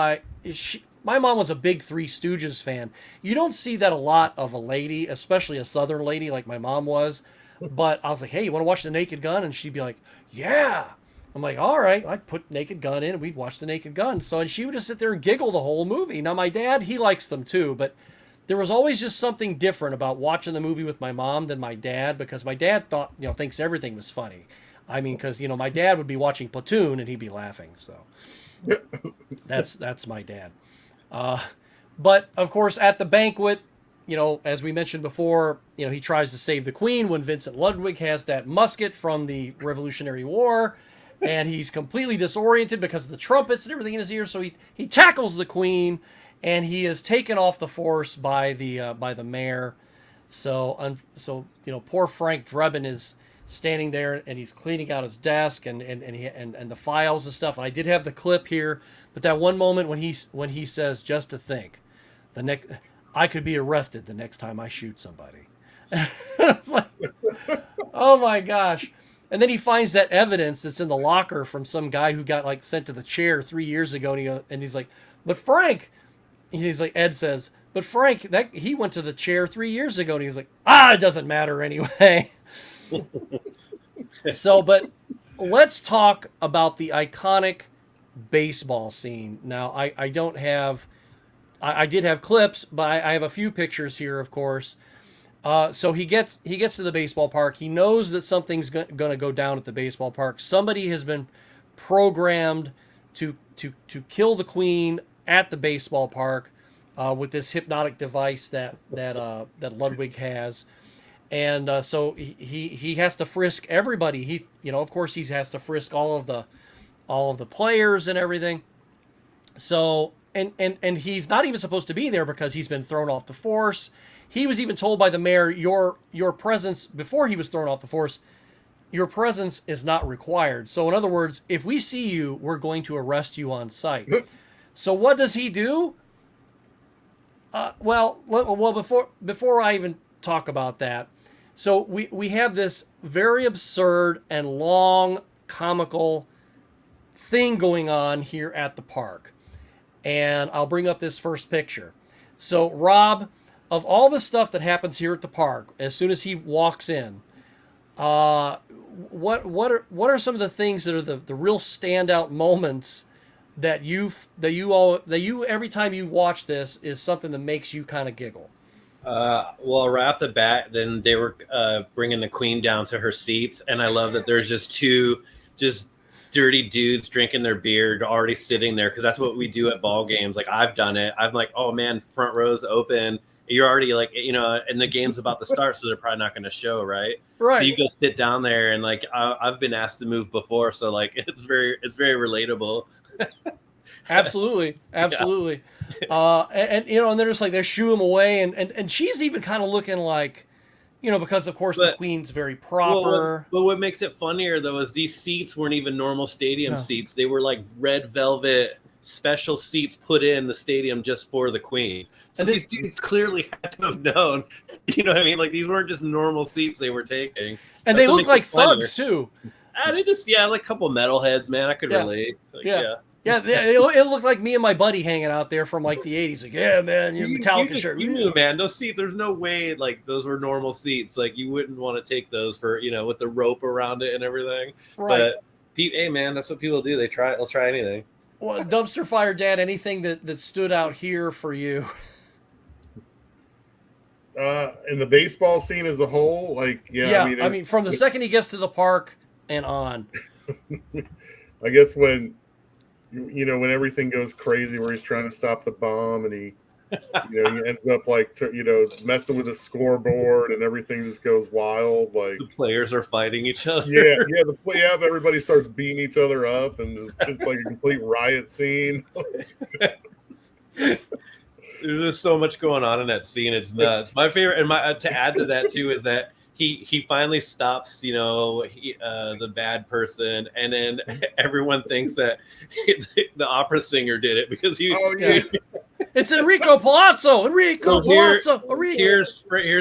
my mom was a big Three Stooges fan. You don't see that a lot of a lady, especially a Southern lady like my mom was. But I was like, hey, you want to watch The Naked Gun? And she'd be like, yeah. I'm like, all right. I'd put Naked Gun in and we'd watch The Naked Gun. And she would just sit there and giggle the whole movie. Now, my dad, he likes them too. But there was always just something different about watching the movie with my mom than my dad. Because my dad thinks everything was funny. I mean, because, my dad would be watching Platoon and he'd be laughing. So that's my dad. But of course, at the banquet, as we mentioned before, he tries to save the queen when Vincent Ludwig has that musket from the Revolutionary War, and he's completely disoriented because of the trumpets and everything in his ears. So he tackles the queen, and he is taken off the force by the mayor. So poor Frank Drebin is standing there and he's cleaning out his desk and the files and stuff. And I did have the clip here, but that one moment when he says, just to think, I could be arrested the next time I shoot somebody. It's like, oh my gosh. And then he finds that evidence that's in the locker from some guy who got sent to the chair 3 years ago. And he's like, but Frank, he's like, Ed says, but Frank, he went to the chair 3 years ago. And he's like, it doesn't matter anyway. So, but let's talk about the iconic baseball scene. Now, I don't have, I did have clips, but I have a few pictures here, of course. So he gets to the baseball park. He knows that something's going to go down at the baseball park. Somebody has been programmed to kill the queen at the baseball park with this hypnotic device that Ludwig has. And so he has to frisk everybody. Of course, he has to frisk all of the players and everything. So and he's not even supposed to be there because he's been thrown off the force. He was even told by the mayor, your presence before he was thrown off the force, your presence is not required. So in other words, if we see you, we're going to arrest you on sight. So what does he do? Well, before I even talk about that, so we have this very absurd and long comical thing going on here at the park. And I'll bring up this first picture. So Rob, of all the stuff that happens here at the park, as soon as he walks in, what are some of the things that are the real standout moments that you every time you watch this is something that makes you kind of giggle? Well, right off the bat, then they were bringing the queen down to her seats, and I love that there's just two dirty dudes drinking their beer already sitting there, because that's what we do at ball games. Like, I've done it. I'm like, oh man, front row's open. You're already like, and the game's about to start, so they're probably not going to show, right? Right. So you go sit down there, and like I've been asked to move before, so like it's very relatable. Absolutely. Yeah. And they're just like, they shoo him away, and she's even kind of looking like, because of course the queen's very proper. But what makes it funnier though is these seats weren't even normal stadium seats. They were like red velvet special seats put in the stadium just for the queen. So these dudes clearly had to have known, you know what I mean? Like, these weren't just normal seats they were taking. And they look like thugs too. They just, like a couple metalheads, man. I could relate. Like, yeah. It looked like me and my buddy hanging out there from like the 80s. Like, yeah, man, Metallica shirt. You knew, man. Those seats, there's no way like those were normal seats. Like, you wouldn't want to take those for, with the rope around it and everything. Right. But, hey, man, that's what people do. They'll try anything. Well, Dumpster Fire Dad, anything that stood out here for you? In the baseball scene as a whole, like, I mean, from the second he gets to the park and on. I guess when everything goes crazy, where he's trying to stop the bomb, and he ends up like messing with the scoreboard, and everything just goes wild. Like, the players are fighting each other. Everybody starts beating each other up, and it's like a complete riot scene. There's so much going on in that scene. It's nuts. My favorite, and to add to that too, is that he finally stops, the bad person, and then everyone thinks that the opera singer did it because he. Oh yeah. It's Enrico Palazzo. Here's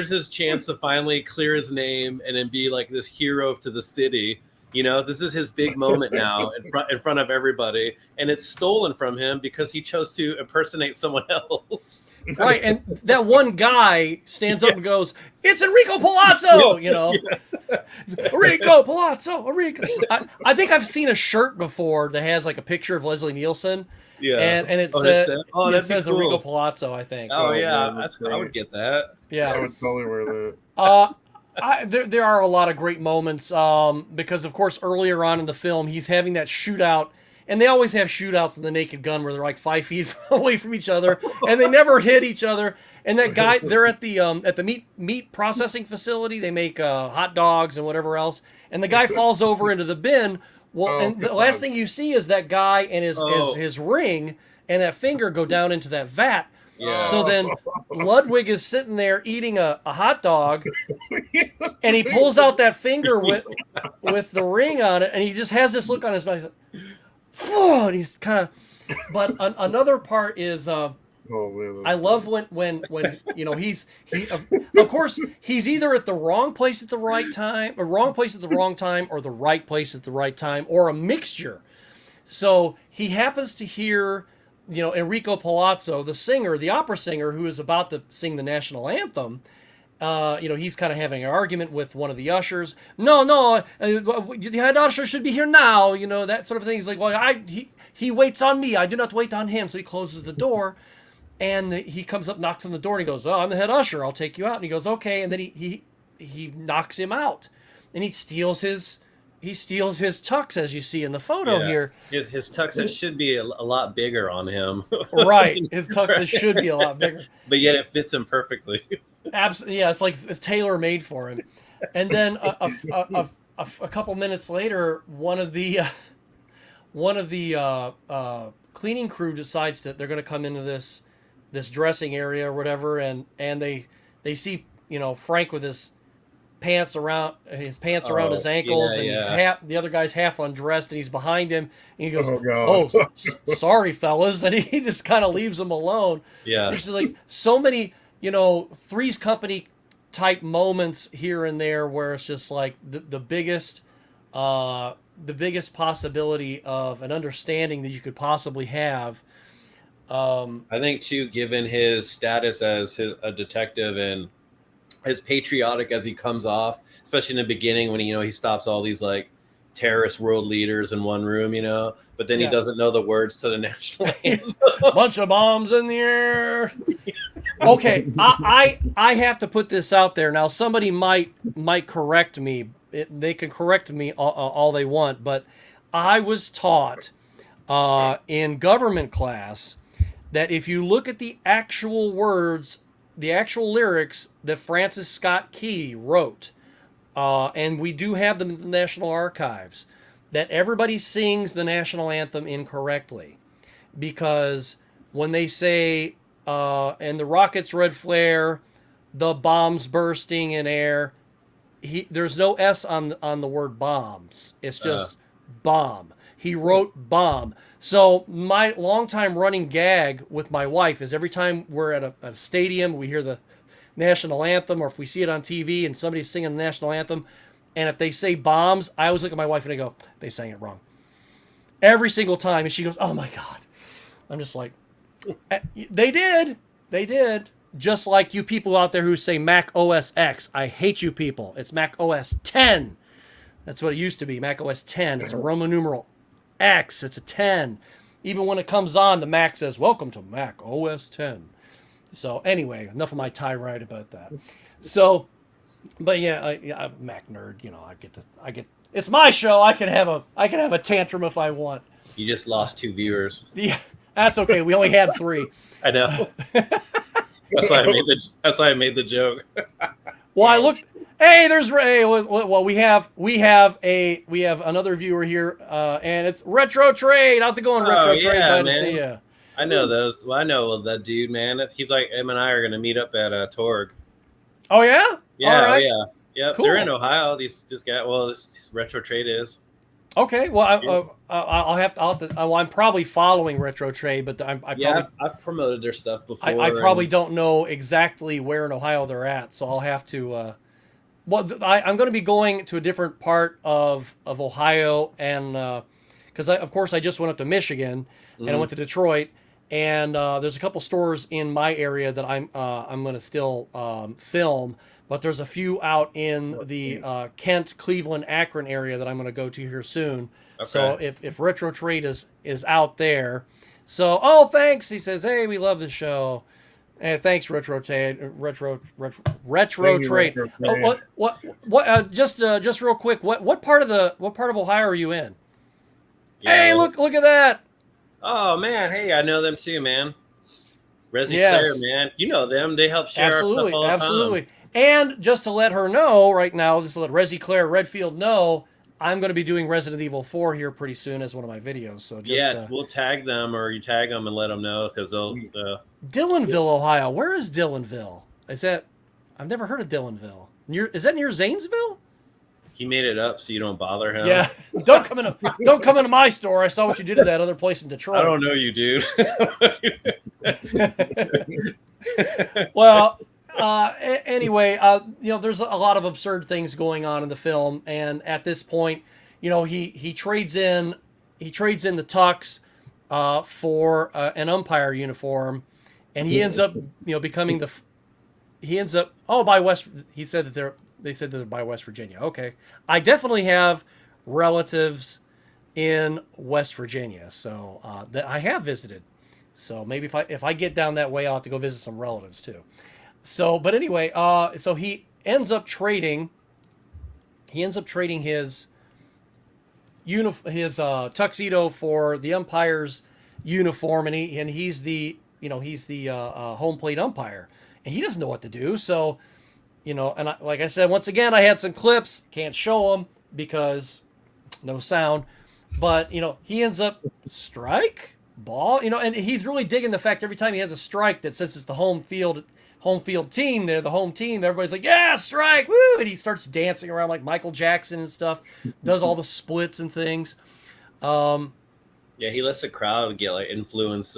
his chance to finally clear his name and then be like this hero to the city. This is his big moment now in front of everybody, and it's stolen from him because he chose to impersonate someone else. Right, and that one guy stands up and goes, "It's Enrico Palazzo," Enrico Palazzo, Enrico. I think I've seen a shirt before that has like a picture of Leslie Nielsen. Yeah, and it says cool. Enrico Palazzo, I think. Oh yeah, I would get that. Yeah, I would totally wear that. There are a lot of great moments because, of course, earlier on in the film, he's having that shootout, and they always have shootouts in The Naked Gun where they're like 5 feet away from each other, and they never hit each other. And that guy, they're at the meat processing facility. They make hot dogs and whatever else, and the guy falls over into the bin. Well, and the last thing you see is that guy and his ring and that finger go down into that vat. Yeah. So then Ludwig is sitting there eating a hot dog, and he pulls out that finger with the ring on it, and he just has this look on his face. Like, whoa, and he's kind of. But another part is, I love when he's of course he's either at the wrong place at the right time, or wrong place at the wrong time, or the right place at the right time, or a mixture. So he happens to hear. Enrico Palazzo, the singer, the opera singer, who is about to sing the national anthem, he's kind of having an argument with one of the ushers. No, the head usher should be here now. That sort of thing. He's like, well, he waits on me. I do not wait on him. So he closes the door, and he comes up, knocks on the door, and he goes, oh, I'm the head usher. I'll take you out. And he goes, okay. And then he knocks him out, and he steals his tux, as you see in the photo here. His tux should be a lot bigger on him. Right. His tux should be a lot bigger. But yet it fits him perfectly. Absolutely. Yeah, it's tailor made for him. And then a couple minutes later, one of the cleaning crew decides that they're going to come into this dressing area or whatever, and they see Frank with his pants around his ankles, and he's the other guy's half undressed, and he's behind him, and he goes, sorry fellas, and he just kind of leaves them alone. There's like so many Three's Company type moments here and there where it's just like the biggest possibility of an understanding that you could possibly have. I think too, given his status as a detective and as patriotic as he comes off, especially in the beginning when he stops all these like terrorist world leaders in one room, but then he doesn't know the words to the national anthem. Bunch of bombs in the air. Okay, I have to put this out there now. Somebody might correct me. They can correct me all they want, but I was taught in government class that if you look at the actual words, the actual lyrics that Francis Scott Key wrote, and we do have them in the National Archives, that everybody sings the national anthem incorrectly. Because when they say, and the rocket's red flare, the bombs bursting in air, there's no S on the word bombs. It's just bomb. He wrote bomb. So my longtime running gag with my wife is every time we're at a stadium, we hear the national anthem, or if we see it on TV and somebody's singing the national anthem, and if they say bombs, I always look at my wife and I go, they sang it wrong. Every single time. And she goes, oh my God. I'm just like, they did. Just like you people out there who say Mac OS X. I hate you people. It's Mac OS 10. That's what it used to be, Mac OS 10. It's a Roman numeral X. It's a 10. Even when it comes on, the Mac says, welcome to Mac OS 10. So anyway, enough of my tirade about that. So, but yeah, I'm a Mac nerd. I get. It's my show. I can have a tantrum if I want. You just lost 2 viewers. Yeah, that's okay. We only had 3. I know. That's why I made the joke. Well, I looked. Hey, there's Ray. Well, we have another viewer here, and it's Retro Trade. How's it going, Retro Trade? Glad to see you. I know those. Well, I know that dude, man. He's like, him and I are gonna meet up at Torg. Oh yeah. Yeah. All right. Oh, yeah. Yep. Cool. They're in Ohio. This guy. Well, this Retro Trade is. Okay. Well, I'll have to. Well, I'm probably following Retro Trade, but I've promoted their stuff before. I probably don't know exactly where in Ohio they're at, so I'll have to. I'm going to be going to a different part of Ohio, and because of course I just went up to Michigan and I went to Detroit, and there's a couple stores in my area that I'm going to still film, but there's a few out in the Kent, Cleveland, Akron area that I'm going to go to here soon. Okay. So if Retro Trade is out there, so thanks. He says, hey, we love the show. Thanks, Retro Trade. Retro Trade. What? Just real quick. What part of Ohio are you in? Yeah. Hey, look at that. Oh man, hey, I know them too, man. Resi Claire, man, you know them. They help share our stuff all the time. Absolutely. And just to let her know right now, just to let Resi Claire Redfield know, I'm going to be doing Resident Evil 4 here pretty soon as one of my videos. So we'll tag them, or you tag them and let them know, because they'll. Dillonville, Ohio. Where is Dillonville? Is that? I've never heard of Dillonville. Is that near Zanesville? He made it up so you don't bother him. Yeah, don't come into my store. I saw what you did to that other place in Detroit. I don't know you, dude. Well. Anyway, there's a lot of absurd things going on in the film, and at this point, he trades in the tux for an umpire uniform, and he ends up becoming he ends up by West. He said that they said that they're by West Virginia. Okay, I definitely have relatives in West Virginia, so that I have visited. So maybe if I get down that way, I'll have to go visit some relatives too. So, but anyway, so he ends up trading. He ends up trading his tuxedo for the umpire's uniform, and he's the home plate umpire, and he doesn't know what to do. So, and like I said, once again, I had some clips, can't show them because no sound, but he ends up strike ball, and he's really digging the fact every time he has a strike that since it's the home field team, they're the home team, everybody's like, yeah, strike, woo, and he starts dancing around like Michael Jackson and stuff, does all the splits and things. Yeah, he lets the crowd get like influence.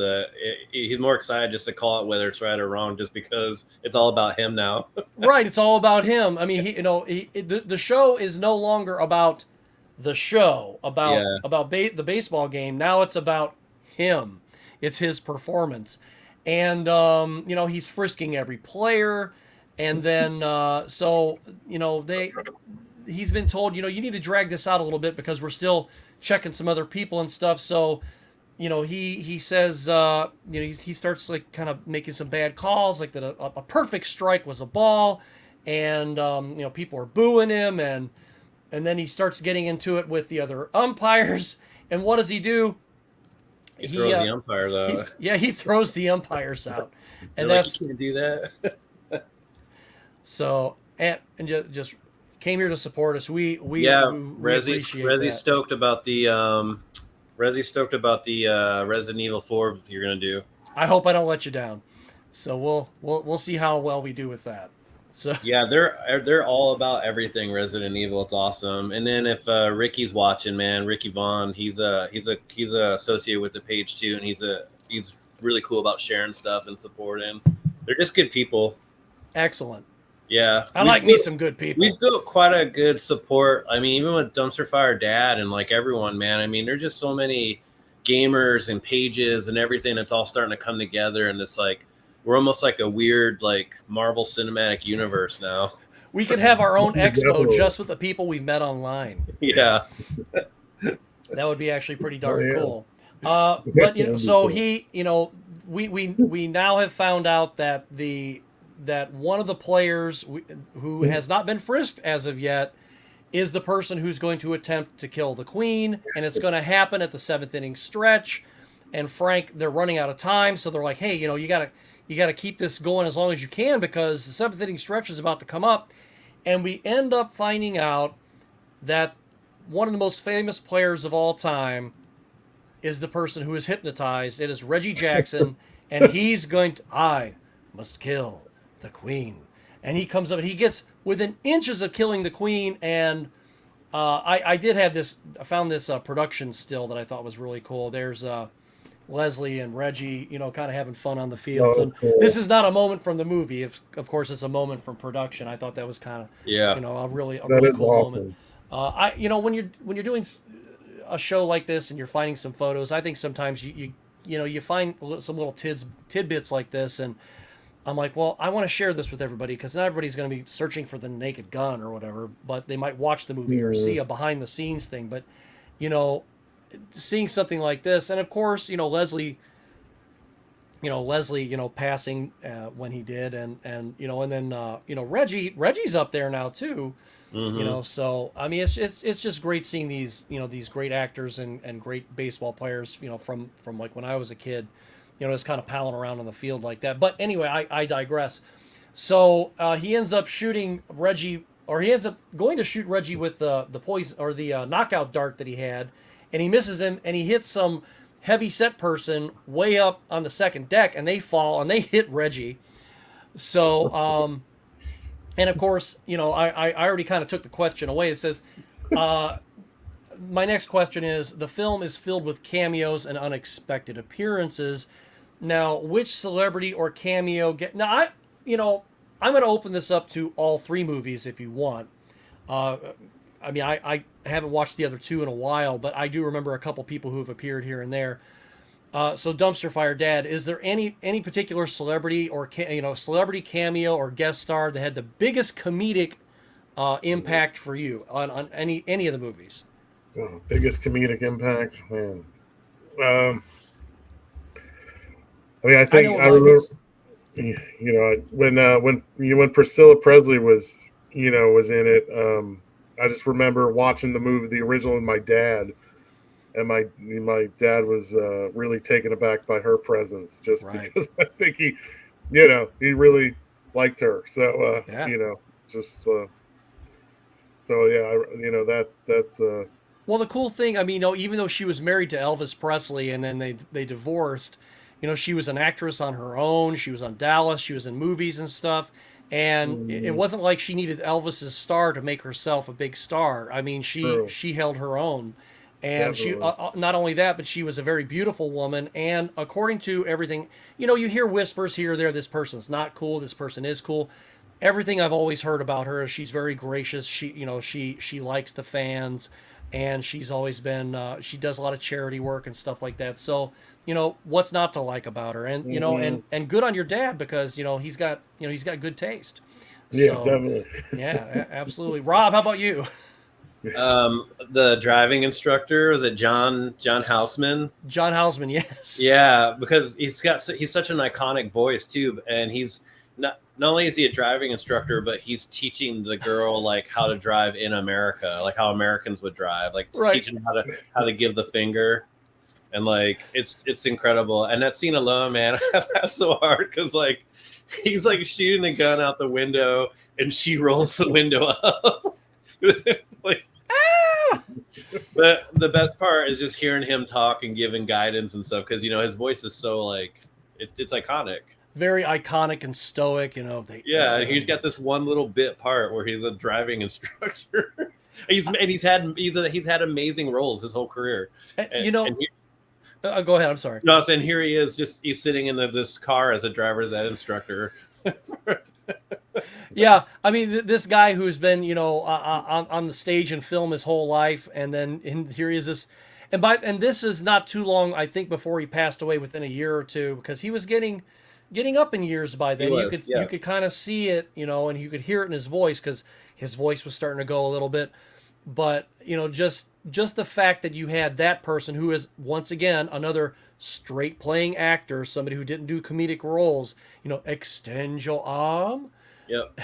He's more excited just to call it whether it's right or wrong, just because it's all about him now. Right, it's all about him. I mean, the show is no longer about the show about the baseball game. Now it's about him. It's his performance, and he's frisking every player, and then he's been told you need to drag this out a little bit because we're still checking some other people and stuff. So, he says, he starts like kind of making some bad calls, like that a perfect strike was a ball, and people are booing him, and then he starts getting into it with the other umpires. And what does he do? He throws the umpires out. He throws the umpires out, and that's like, you can't do that. So and just came here to support us. Rezzie's stoked about the Resident Evil 4 you're gonna do. I hope I don't let you down. So we'll see how well we do with that. So yeah, they're all about everything Resident Evil. It's awesome. And then if Ricky's watching, man, Ricky Vaughn, he's a associate with the page too, and he's really cool about sharing stuff and supporting. They're just good people. Excellent. Yeah, I like me some good people. We've built quite a good support. I mean, even with Dumpster Fire Dad and like everyone, man. I mean, there's just so many gamers and pages and everything that's all starting to come together, and it's like we're almost like a weird like Marvel Cinematic Universe now. We could have our own expo just with the people we've met online. Yeah, that would be actually pretty darn cool. But so we now have found out that that one of the players who has not been frisked as of yet is the person who's going to attempt to kill the queen, and it's going to happen at the 7th inning stretch. And Frank, they're running out of time, so they're like, hey, you gotta keep this going as long as you can because the 7th inning stretch is about to come up. And we end up finding out that one of the most famous players of all time is the person who is hypnotized. It is Reggie Jackson, and he's going to, I must kill the queen. And he comes up and he gets within inches of killing the queen. And I found this production still that I thought was really cool. There's Leslie and Reggie, kind of having fun on the field. Cool. This is not a moment from the movie. Of course, it's a moment from production. I thought that was kind of, a really cool awesome moment. When you're doing a show like this and you're finding some photos, I think sometimes you find some little tidbits like this, and I'm like, well, I want to share this with everybody because not everybody's going to be searching for the Naked Gun or whatever, but they might watch the movie or see a behind the scenes thing. But, seeing something like this, and of course, Leslie, passing when he did, and then Reggie's up there now too. Mm-hmm. So I mean, it's just great seeing these great actors and great baseball players, from like when I was a kid. Just kind of palling around on the field like that. But anyway, I digress. So he ends up shooting Reggie, or he ends up going to shoot Reggie with the poison or the knockout dart that he had, and he misses him, and he hits some heavy set person way up on the second deck, and they fall and they hit Reggie. So, and of course, I already kind of took the question away. It says, my next question is, the film is filled with cameos and unexpected appearances. Now, which celebrity or cameo now I'm going to open this up to all three movies if you want. I mean, I haven't watched the other two in a while, but I do remember a couple people who have appeared here and there. So Dumpster Fire Dad, is there any particular celebrity or celebrity cameo or guest star that had the biggest comedic impact for you on any of the movies? Oh, biggest comedic impact, man. Um, I mean, I I know think what I mine remember, is. when Priscilla Presley was was in it. I just remember watching the movie, the original, with my dad, and my dad was really taken aback by her presence, just Right. because I think he really liked her. So Yeah. just so yeah, that's Well, the cool thing, I mean, even though she was married to Elvis Presley and then they divorced, she was an actress on her own. She was on Dallas. She was in movies and stuff. And it mm, wasn't like she needed Elvis's star to make herself a big star. I mean, she true, she held her own, and she definitely. not only that, but she was a very beautiful woman. And according to everything, you hear whispers here or there. This person's not cool. This person is cool. Everything I've always heard about her is she's very gracious. She likes the fans, and she's always been she does a lot of charity work and stuff like that. So what's not to like about her, and Hmm. and good on your dad, because he's got good taste. Yeah, So definitely. yeah, absolutely. Rob, how about you? The driving instructor, was it John Houseman? John Houseman, yes. Yeah, because he's such an iconic voice too, and he's not only is he a driving instructor, but he's teaching the girl like how to drive in America, like how Americans would drive, like Right. teaching how to give the finger, and like it's incredible. And that scene alone, man, I laughed so hard because like he's like shooting a gun out the window, and she rolls the window up. Like the best part is just hearing him talk and giving guidance and stuff, because his voice is so like it's iconic. Very iconic and stoic. Yeah, he's got this one little bit part where he's a driving instructor. he's had amazing roles his whole career. And Go ahead. I'm sorry. no, and here he is, he's sitting in this car as a driver's ed instructor. Yeah, I mean, this guy who's been, on the stage and film his whole life, and then here he is and this is not too long, I think, before he passed away, within a year or two, because he was getting up in years by then. You could kind of see it, and you could hear it in his voice, because his voice was starting to go a little bit. But just the fact that you had that person who is, once again, another straight playing actor, somebody who didn't do comedic roles, extend your arm, Yep.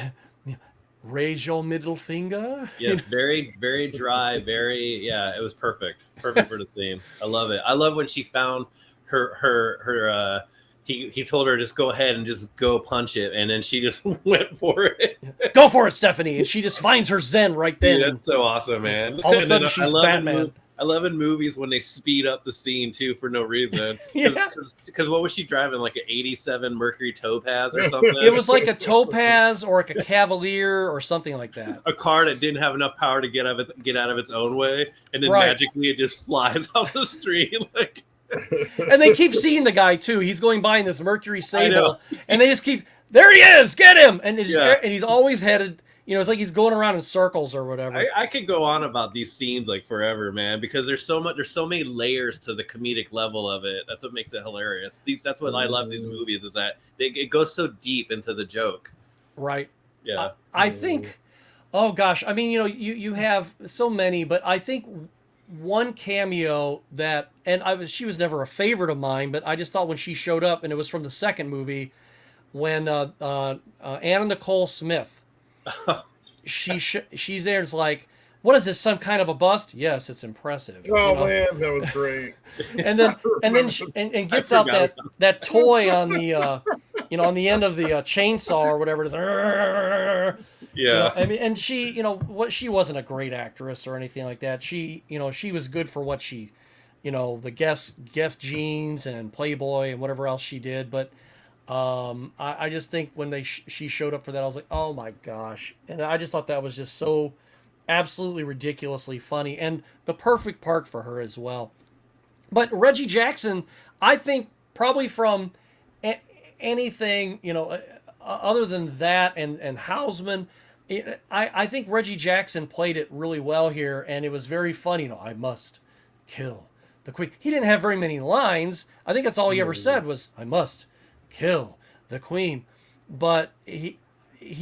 raise your middle finger. Yes, very, very dry, yeah, it was perfect. Perfect for the scene. I love it. I love when she found her he told her just go ahead and just go punch it, and then she just went for it. Go for it, Stephanie. And she just finds her zen right then. Dude, that's so awesome, man. All of a And sudden then she's Batman. I love in movies when they speed up the scene too for no reason. Yeah. Because what was she driving? Like an '87 Mercury Topaz or something? It was like a Topaz or like a Cavalier or something like that. A car that didn't have enough power to get out of its own way, and then Right. magically it just flies off the street. Like, And they keep seeing the guy too. He's going by in this Mercury know. Sable, and they just keep, there he is, get him! And Yeah. and he's always headed. It's like he's going around in circles or whatever. I could go on about these scenes like forever, man, because there's so many layers to the comedic level of it. That's what makes it hilarious. That's what I love these movies, is that it goes so deep into the joke. Right. Yeah. I think. Oh gosh, I mean, you have so many, but I think one cameo that, and she was never a favorite of mine, but I just thought when she showed up, and it was from the second movie, when Anna Nicole Smith. She's there. It's like, what is this? Some kind of a bust? Yes, it's impressive. Oh man, that was great. And then she gets out that toy on the on the end of the chainsaw or whatever it is. Yeah. I mean, and she she wasn't a great actress or anything like that. She she was good for what she, the Guess jeans and Playboy and whatever else she did, but. I just think when she showed up for that, I was like, oh my gosh. And I just thought that was just so absolutely ridiculously funny, and the perfect part for her as well. But Reggie Jackson, I think probably from anything, other than that and Houseman, I think Reggie Jackson played it really well here, and it was very funny. I must kill the queen. He didn't have very many lines. I think that's all he ever said was, "I must kill the queen." But he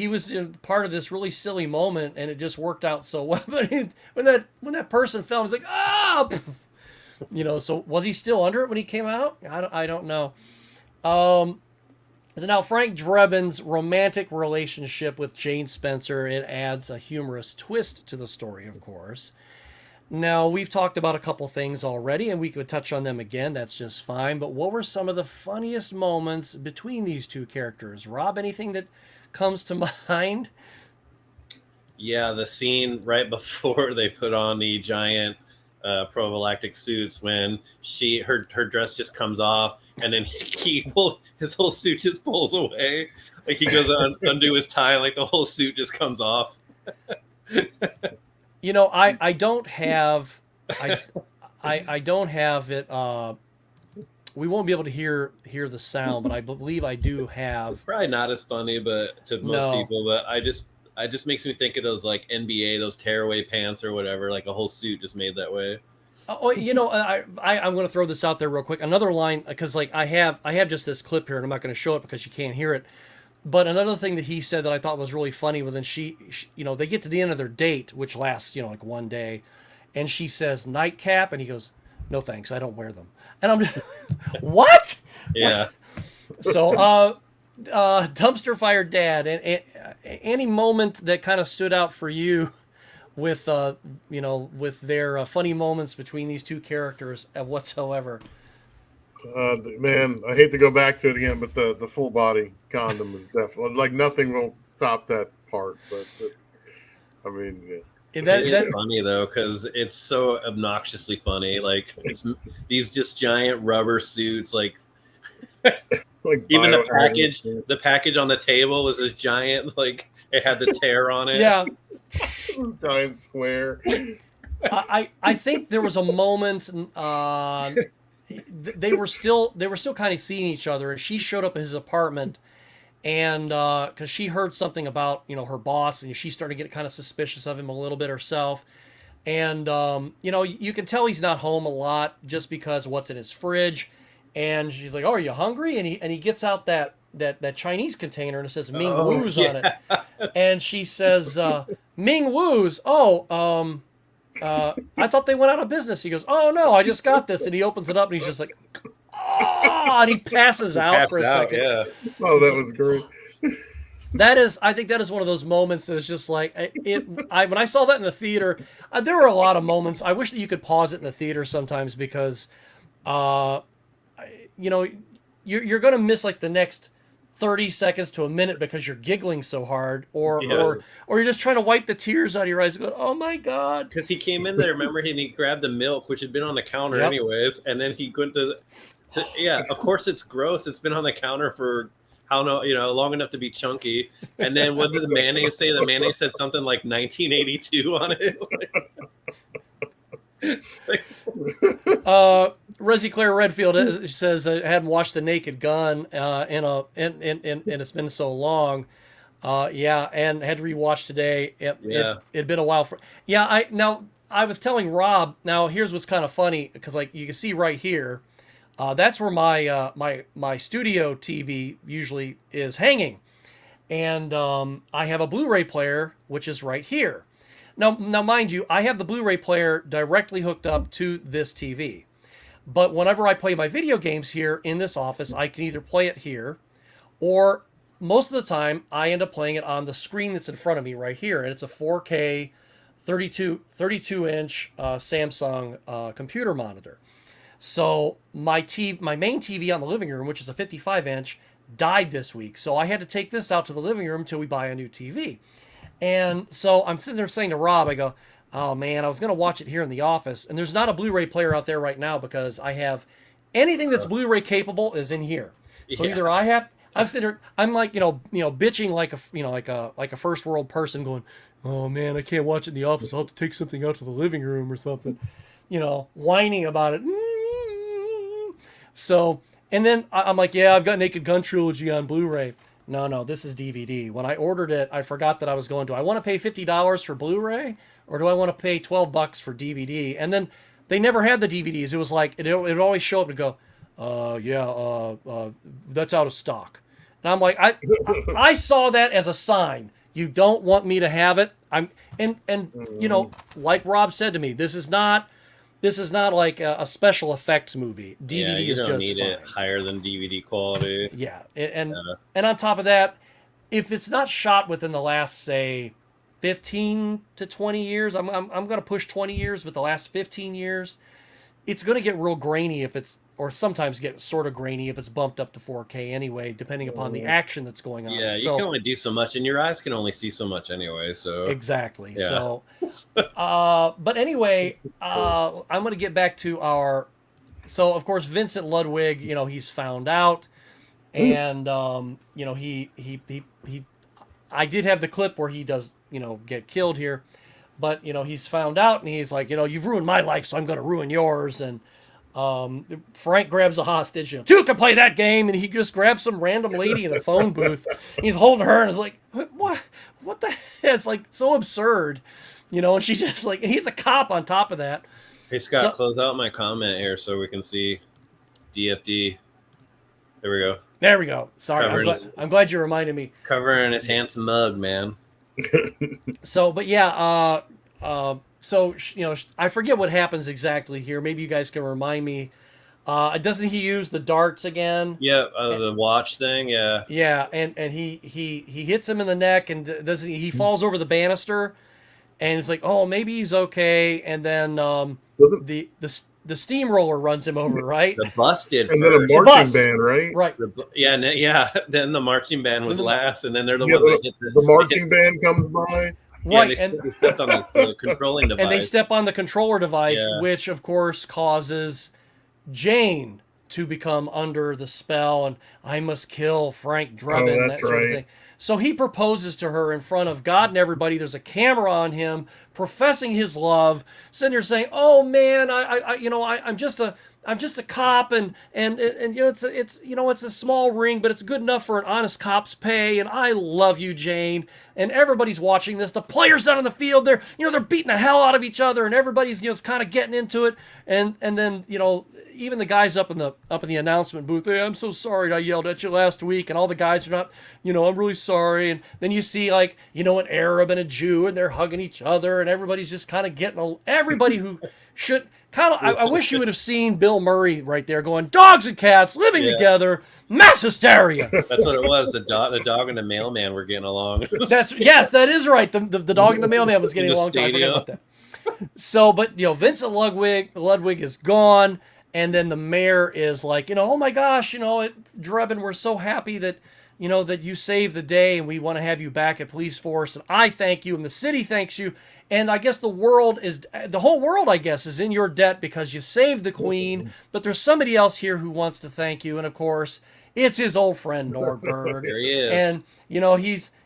was part of this really silly moment, and it just worked out so well. But when that person fell, he's like, "Ah!" So was he still under it when he came out? I don't know. So now Frank Drebin's romantic relationship with Jane Spencer, it adds a humorous twist to the story, of course. Now, we've talked about a couple things already, and we could touch on them again. That's just fine. But what were some of the funniest moments between these two characters? Rob, anything that comes to mind? Yeah, the scene right before they put on the giant prophylactic suits, when her dress just comes off, and then his whole suit just pulls away. Like he goes undo his tie, and like the whole suit just comes off. I don't have I don't have it. We won't be able to hear the sound, but I believe I do have. Probably not as funny, but to most people. But it just makes me think of those like NBA, those tearaway pants or whatever, like a whole suit just made that way. I'm going to throw this out there real quick. Another line, because like I have just this clip here, and I'm not going to show it because you can't hear it. But another thing that he said that I thought was really funny was when she they get to the end of their date, which lasts like one day, and she says nightcap, and he goes, "No thanks, I don't wear them." And I'm just, what? Yeah. So dumpster fire dad, and any moment that kind of stood out for you with with their funny moments between these two characters whatsoever. Man, I hate to go back to it again, but the full body condom is definitely like nothing will top that part. But it's, I mean, yeah. It's funny though, because it's so obnoxiously funny. Like it's these just giant rubber suits, like even the package on the table was this giant, like it had the tear on it. Yeah, giant square. I think there was a moment. They were still kind of seeing each other, and she showed up at his apartment, and because she heard something about her boss, and she started to get kind of suspicious of him a little bit herself, and you can tell he's not home a lot just because of what's in his fridge, and she's like, "Oh, are you hungry?" And he gets out that Chinese container, and it says Ming Wu's on it, and she says Ming Wu's. I thought they went out of business. He goes, "Oh no, I just got this," and he opens it up, and he's just like, "Oh!" and he passes out for a second. Yeah. Oh, that was great. I think that is one of those moments that is just like when I saw that in the theater, there were a lot of moments. I wish that you could pause it in the theater sometimes because, you're going to miss like the next 30 seconds to a minute because you're giggling so hard, or you're just trying to wipe the tears out of your eyes going, "Oh my God." Because he came in there, remember, he grabbed the milk, which had been on the counter anyways, and then he went to of course it's gross. It's been on the counter for long enough to be chunky. And then what did the mayonnaise say? The mayonnaise said something like 1982 on it. Resi Claire Redfield says, "I hadn't watched The Naked Gun and it's been so long." And had to rewatch today. It'd been a while I was telling Rob. Now here's what's kind of funny, because like you can see right here, that's where my studio TV usually is hanging, and I have a Blu-ray player which is right here. Now, mind you, I have the Blu-ray player directly hooked up to this TV. But whenever I play my video games here in this office, I can either play it here, or most of the time, I end up playing it on the screen that's in front of me right here. And it's a 4K 32-inch Samsung computer monitor. So my main TV on the living room, which is a 55-inch, died this week. So I had to take this out to the living room until we buy a new TV. And so I'm sitting there saying to Rob, I go, "Oh man, I was going to watch it here in the office." And there's not a Blu-ray player out there right now because I have anything that's Blu-ray capable is in here. So either I'm sitting there, I'm like, bitching like a first world person going, "Oh man, I can't watch it in the office. I'll have to take something out to the living room or something," whining about it. So, and then I'm like, "Yeah, I've got Naked Gun Trilogy on Blu-ray." No, this is DVD. When I ordered it, I forgot that I was going, do I want to pay $50 for Blu-ray, or do I want to pay $12 for DVD? And then they never had the DVDs. It was like it would always show up and go, that's out of stock. And I'm like, I saw that as a sign. You don't want me to have it. Like Rob said to me, this is not like a special effects movie. DVD you is don't just need fine. it higher than DVD quality. Yeah, and on top of that, if it's not shot within the last, say, 15 to 20 years, I'm going to push 20 years, but the last 15 years, it's going to get real grainy or sometimes get sort of grainy if it's bumped up to 4K anyway, depending upon the action that's going on. Yeah, you can only do so much, and your eyes can only see so much anyway. So exactly. Yeah. So, but anyway, I'm going to get back to our. So of course, Vincent Ludwig, he's found out, and he. I did have the clip where he does, get killed here, but he's found out, and he's like, you've ruined my life, so I'm going to ruin yours, and. Frank grabs a hostage. Two can play that game, and he just grabs some random lady in a phone booth. He's holding her, and is like, "What? What the?" It's like so absurd, And she's just like, and he's a cop on top of that. Hey Scott, close out my comment here so we can see DFD. There we go. There we go. Sorry, I'm glad you reminded me. Covering his handsome mug, man. So, but yeah, so, I forget what happens exactly here. Maybe you guys can remind me. Doesn't he use the darts again? Yeah, the watch thing, yeah. Yeah, and he hits him in the neck, and he falls over the banister, and it's like, oh, maybe he's okay, and then the steamroller runs him over, right? The bus did, and then a marching band, right? Right. Then the marching band was last, and then they're the ones that hit the marching band comes by. Right, yeah, they stepped on the controlling device. And they step on the controller device, which, of course, causes Jane to become under the spell, and I must kill Frank Drebin, that sort of thing. So he proposes to her in front of God and everybody. There's a camera on him, professing his love, sitting there saying, "Oh man, I'm just a cop, and it's a small ring, but it's good enough for an honest cop's pay, and I love you, Jane." And everybody's watching this. The players down on the field, they're beating the hell out of each other, and everybody's kind of getting into it. And then even the guys up in the announcement booth, "Hey, I'm so sorry I yelled at you last week," and all the guys are not, "I'm really sorry." And then you see an Arab and a Jew, and they're hugging each other, and everybody's just kind of getting everybody who should. I wish you would have seen Bill Murray right there going, "Dogs and cats living together, mass hysteria." That's what it was. The dog and the mailman were getting along. Yes, that is right. The dog and the mailman was getting along. I forgot about that. So, but Vincent Ludwig is gone, and then the mayor is like, "Oh my gosh, Drebin, we're so happy that that you saved the day, and we want to have you back at police force, and I thank you, and the city thanks you." And I guess the whole world, I guess, is in your debt because you saved the queen. But there's somebody else here who wants to thank you, and of course, it's his old friend Nordberg. There he is. And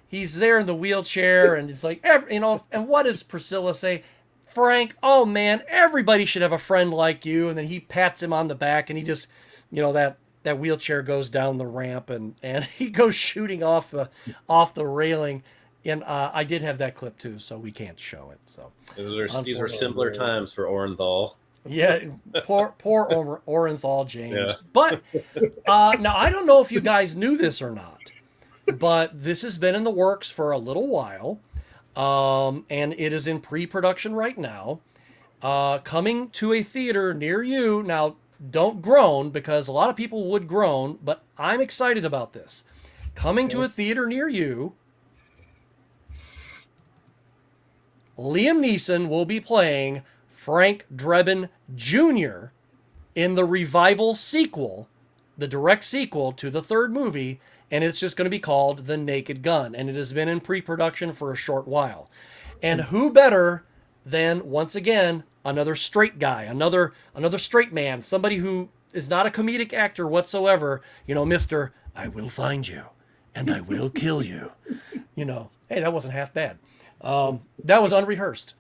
he's there in the wheelchair, and it's like, and what does Priscilla say? "Frank, oh man, everybody should have a friend like you." And then he pats him on the back, and he just, that wheelchair goes down the ramp, and he goes shooting off the railing. And I did have that clip too, so we can't show it. So these were simpler times for Orenthal. Yeah, poor Orenthal James. Yeah. But now I don't know if you guys knew this or not, but this has been in the works for a little while, and it is in pre-production right now, coming to a theater near you. Now, don't groan, because a lot of people would groan, but I'm excited about this. Coming to a theater near you. Liam Neeson will be playing Frank Drebin Jr. in the revival sequel, the direct sequel to the third movie, and it's just going to be called The Naked Gun, and it has been in pre-production for a short while. And who better than, once again, another straight guy, another straight man, somebody who is not a comedic actor whatsoever, Mr. I will find you, and I will kill you. Hey, that wasn't half bad. That was unrehearsed.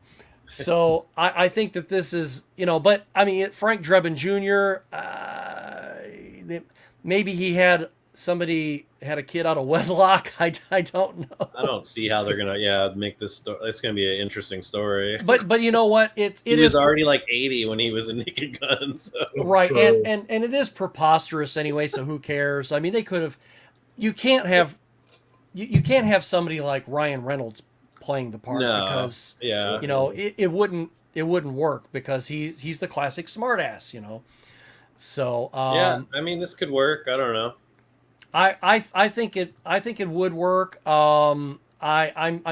So I think that this is, but I mean, Frank Drebin Jr., maybe he had somebody had a kid out of wedlock. I don't know. I don't see how they're gonna make this story. It's gonna be an interesting story. But you know what? He was already like 80 when he was in Naked Gun. So. Right, and it is preposterous anyway. So who cares? I mean, they could have. You can't have somebody like Ryan Reynolds playing the part because it wouldn't work because he's the classic smartass, So I mean, this could work. I don't know. I think it would work. I'm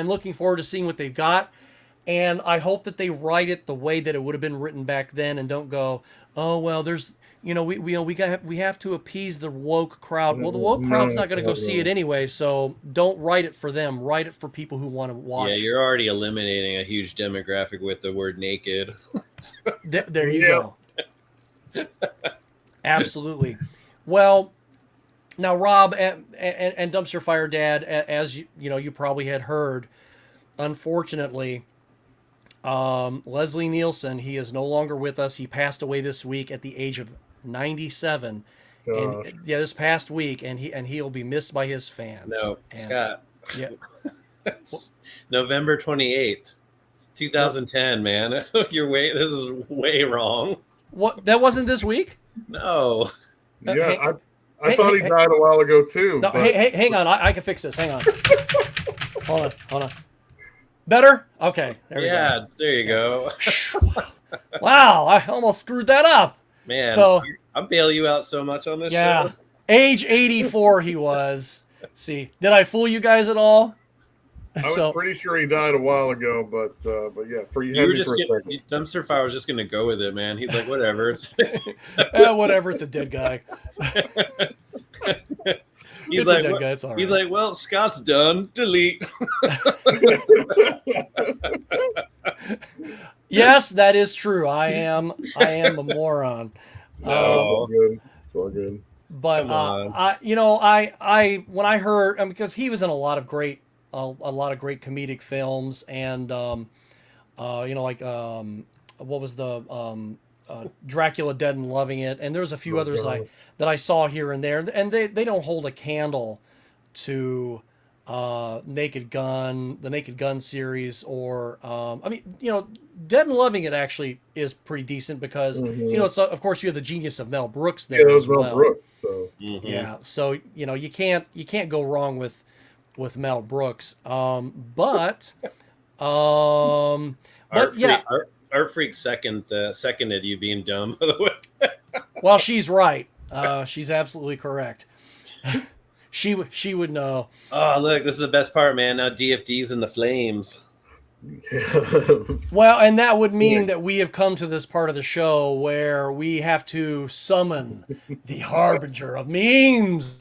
looking forward to seeing what they've got, and I hope that they write it the way that it would have been written back then, and don't go, oh well, there's we have to appease the woke crowd. Well, the woke crowd's not going to go see it anyway, so don't write it for them. Write it for people who want to watch. Yeah, you're already eliminating a huge demographic with the word naked. There you go. Absolutely. Well, now Rob and Dumpster Fire Dad, as you probably had heard, unfortunately, Leslie Nielsen, he is no longer with us. He passed away this week at the age of 97. And, this past week, and he'll be missed by his fans. No, Scott. Yeah. November 28th, 2010, man. This is way wrong. What? That wasn't this week? No. Yeah, I thought he died a while ago too. No, hey, hang on. I can fix this. Hang on. Hold on. Better? Okay. There we go. There you go. Wow, I almost screwed that up. Man, so I'll bail you out so much on this show. Age 84 he was. See, did I fool you guys at all? I was pretty sure he died a while ago, but yeah, you were just Dumpster Fire was just gonna go with it, man. He's like, whatever. Whatever. It's a dead guy. He's like, a dead guy. It's all right. He's like, well, Scott's done. Delete. Yes, that is true. I am a moron. No, it's all good. But I when I heard, because he was in a lot of great comedic films, and what was the Dracula Dead and Loving It, and there's a few others that I saw here and there, and they don't hold a candle to Naked Gun, the Naked Gun series, or Dead and Loving It actually is pretty decent because it's of course you have the genius of Mel Brooks there. Yeah, that was Mel Brooks. So yeah, so you can't go wrong with Mel Brooks. But Art Freak seconded you being dumb, by the way. Well, she's right. She's absolutely correct. She would know. Oh, look, this is the best part, man. Now DFD's in the flames. Well, and that would mean that we have come to this part of the show where we have to summon the harbinger of memes.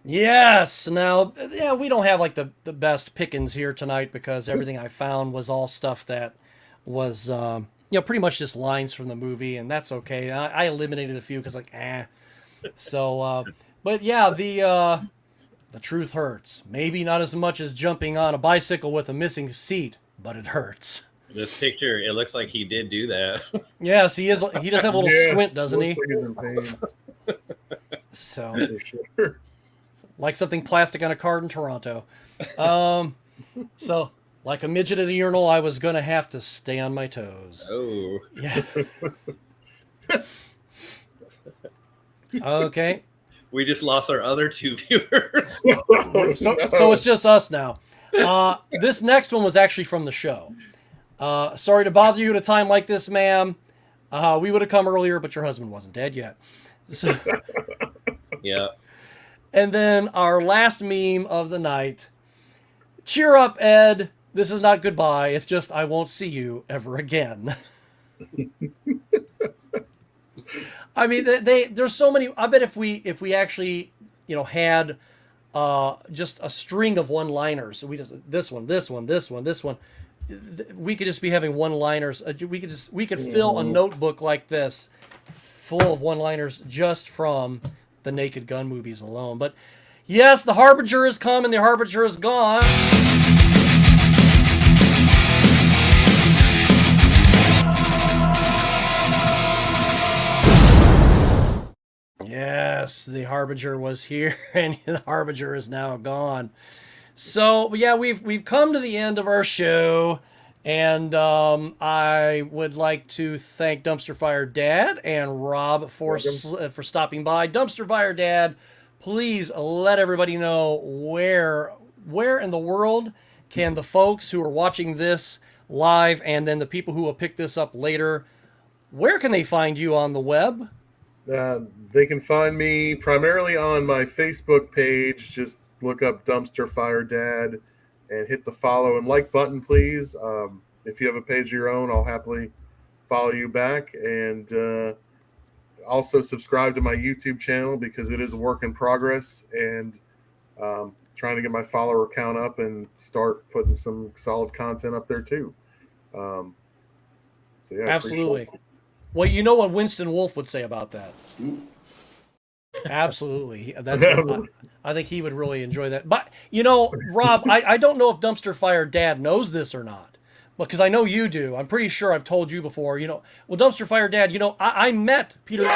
Yes. Now, we don't have like the best pickings here tonight because everything I found was all stuff that was, pretty much just lines from the movie, and that's okay. I eliminated a few because So, but yeah, the truth hurts. Maybe not as much as jumping on a bicycle with a missing seat, but it hurts. This picture, it looks like he did do that. Yes, he is. He does have a little squint, doesn't he? So. Sure. Like something plastic on a card in Toronto. So, like a midget at a urinal, I was going to have to stay on my toes. Oh. Yeah. Okay. We just lost our other two viewers. So it's just us now. This next one was actually from the show. Sorry to bother you at a time like this, ma'am. We would have come earlier, but your husband wasn't dead yet. So. Yeah. And then our last meme of the night. Cheer up, Ed. This is not goodbye. It's just I won't see you ever again. I mean, there's so many. I bet if we actually had just a string of one-liners, so we just this one, we could just be having one-liners. We could fill a notebook like this full of one-liners just from the Naked Gun movies alone. But yes, the Harbinger has come and the Harbinger is gone. Yes, the Harbinger was here, and the Harbinger is now gone. So yeah, we've come to the end of our show, and I would like to thank Dumpster Fire Dad and Rob for stopping by. Dumpster Fire Dad, please let everybody know where in the world can the folks who are watching this live, and then the people who will pick this up later, where can they find you on the web? They can find me primarily on my Facebook page. Just look up Dumpster Fire Dad and hit the follow and like button, please. If you have a page of your own, I'll happily follow you back. And also subscribe to my YouTube channel because it is a work in progress. And trying to get my follower count up and start putting some solid content up there too. So yeah, absolutely. Well, you know what Winston Wolfe would say about that. Absolutely. I think he would really enjoy that. But, you know, Rob, I don't know if Dumpster Fire Dad knows this or not, because I know you do. I'm pretty sure I've told you before, you know. Well, Dumpster Fire Dad, you know, I met Peter. Yeah.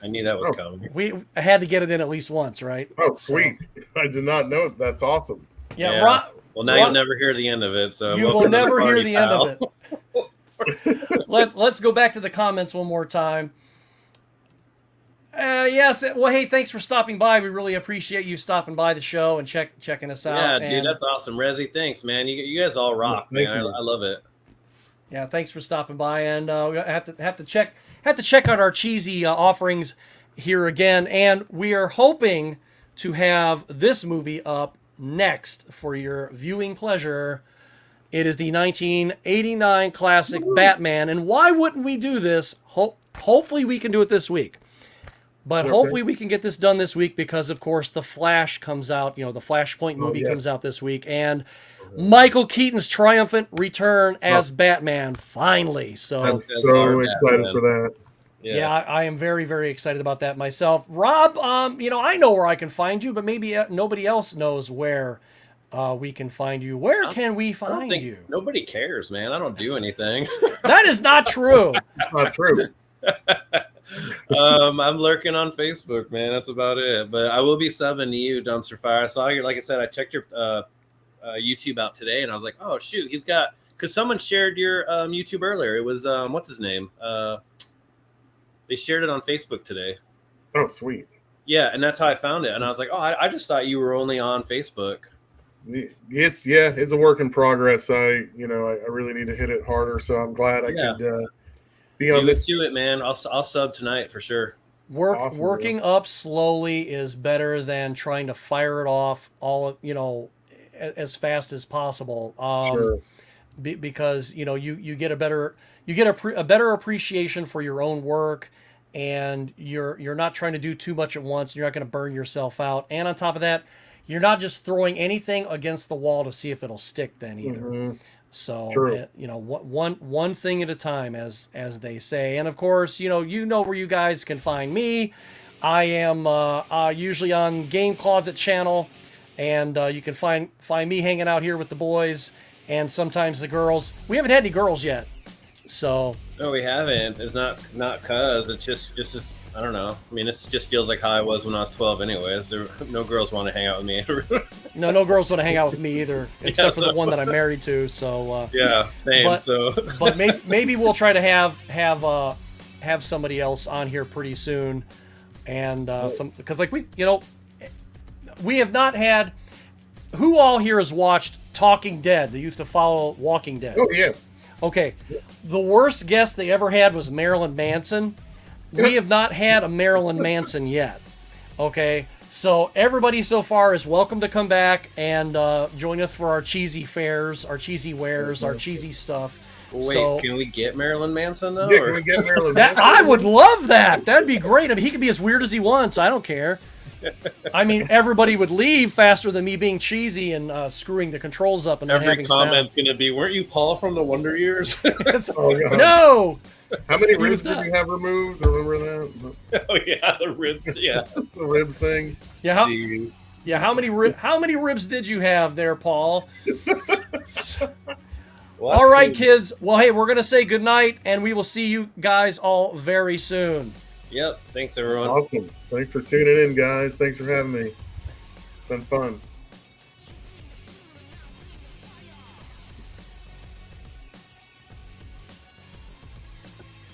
I knew that was coming. I had to get it in at least once, right? Oh, sweet. So, I did not know. That's awesome. Yeah. Rob, well, now you'll never hear the end of it. So you will never hear the end of it. Let's go back to the comments one more time. Yes. Well, hey, thanks for stopping by. We really appreciate you stopping by the show and checking us out. Yeah, dude, that's awesome. Rezi, thanks, man. You guys all rock, man. I love it. Yeah, thanks for stopping by, and we have to check out our cheesy offerings here again, and we are hoping to have this movie up next for your viewing pleasure. It is the 1989 classic Batman, and why wouldn't we do this? Hopefully we can do it this week. But hopefully we can get this done this week because, of course, The Flash comes out. You know, the Flashpoint movie comes out this week. And Michael Keaton's triumphant return as Batman, finally. So I'm so excited for that. Yeah, I am very, very excited about that myself. Rob, you know, I know where I can find you, but maybe nobody else knows where we can find you. Where can we find you? Nobody cares, man. I don't do anything. That is not true. That's not true. I'm lurking on Facebook, man. That's about it. But I will be subbing to you, Dumpster Fire. I saw your, like I said, I checked your YouTube out today, and I was like, oh shoot, he's got, because someone shared your YouTube earlier. It was what's his name? They shared it on Facebook today. Oh, sweet. Yeah, and that's how I found it. And I was like, oh, I just thought you were only on Facebook. It's a work in progress. I really need to hit it harder. So I'm glad I could. Let's do it, man. I'll sub tonight for sure. Working up slowly is better than trying to fire it off all, you know, as fast as possible. Sure. Because you know you get a better appreciation for your own work, and you're not trying to do too much at once. You're not going to burn yourself out, and on top of that, you're not just throwing anything against the wall to see if it'll stick. Then either. Mm-hmm. So, you know, one thing at a time, as they say. And of course, you know where you guys can find me. I am usually on Game Closet channel, and you can find me hanging out here with the boys and sometimes the girls. We haven't had any girls yet, so. No, we haven't. It's not cause it's just I don't know. I mean, it just feels like how I was when I was 12 anyways. No girls want to hang out with me. No girls want to hang out with me either, except for the one that I'm married to. So yeah, same. But maybe we'll try to have somebody else on here pretty soon, and because like we have not had. Who all here has watched Talking Dead? They used to follow Walking Dead. Oh yeah. Okay, the worst guest they ever had was Marilyn Manson. We have not had a Marilyn Manson yet. Okay, so everybody so far is welcome to come back and join us for our cheesy fairs, our cheesy wares, our cheesy stuff. Wait, can we get Marilyn Manson though? Yeah, can we get Marilyn Manson? I would love that. That'd be great. I mean, he could be as weird as he wants. I don't care. I mean, everybody would leave faster than me being cheesy and screwing the controls up and not having sound. Every comment's gonna be, "Weren't you Paul from the Wonder Years?" No. How many ribs did you have removed? Remember that? Oh yeah, the ribs. Yeah, the ribs thing. Yeah. How many ribs did you have there, Paul? Well, all right, kids. Well, hey, we're gonna say goodnight, and we will see you guys all very soon. Yep. Thanks, everyone. Awesome. Thanks for tuning in, guys. Thanks for having me. It's been fun.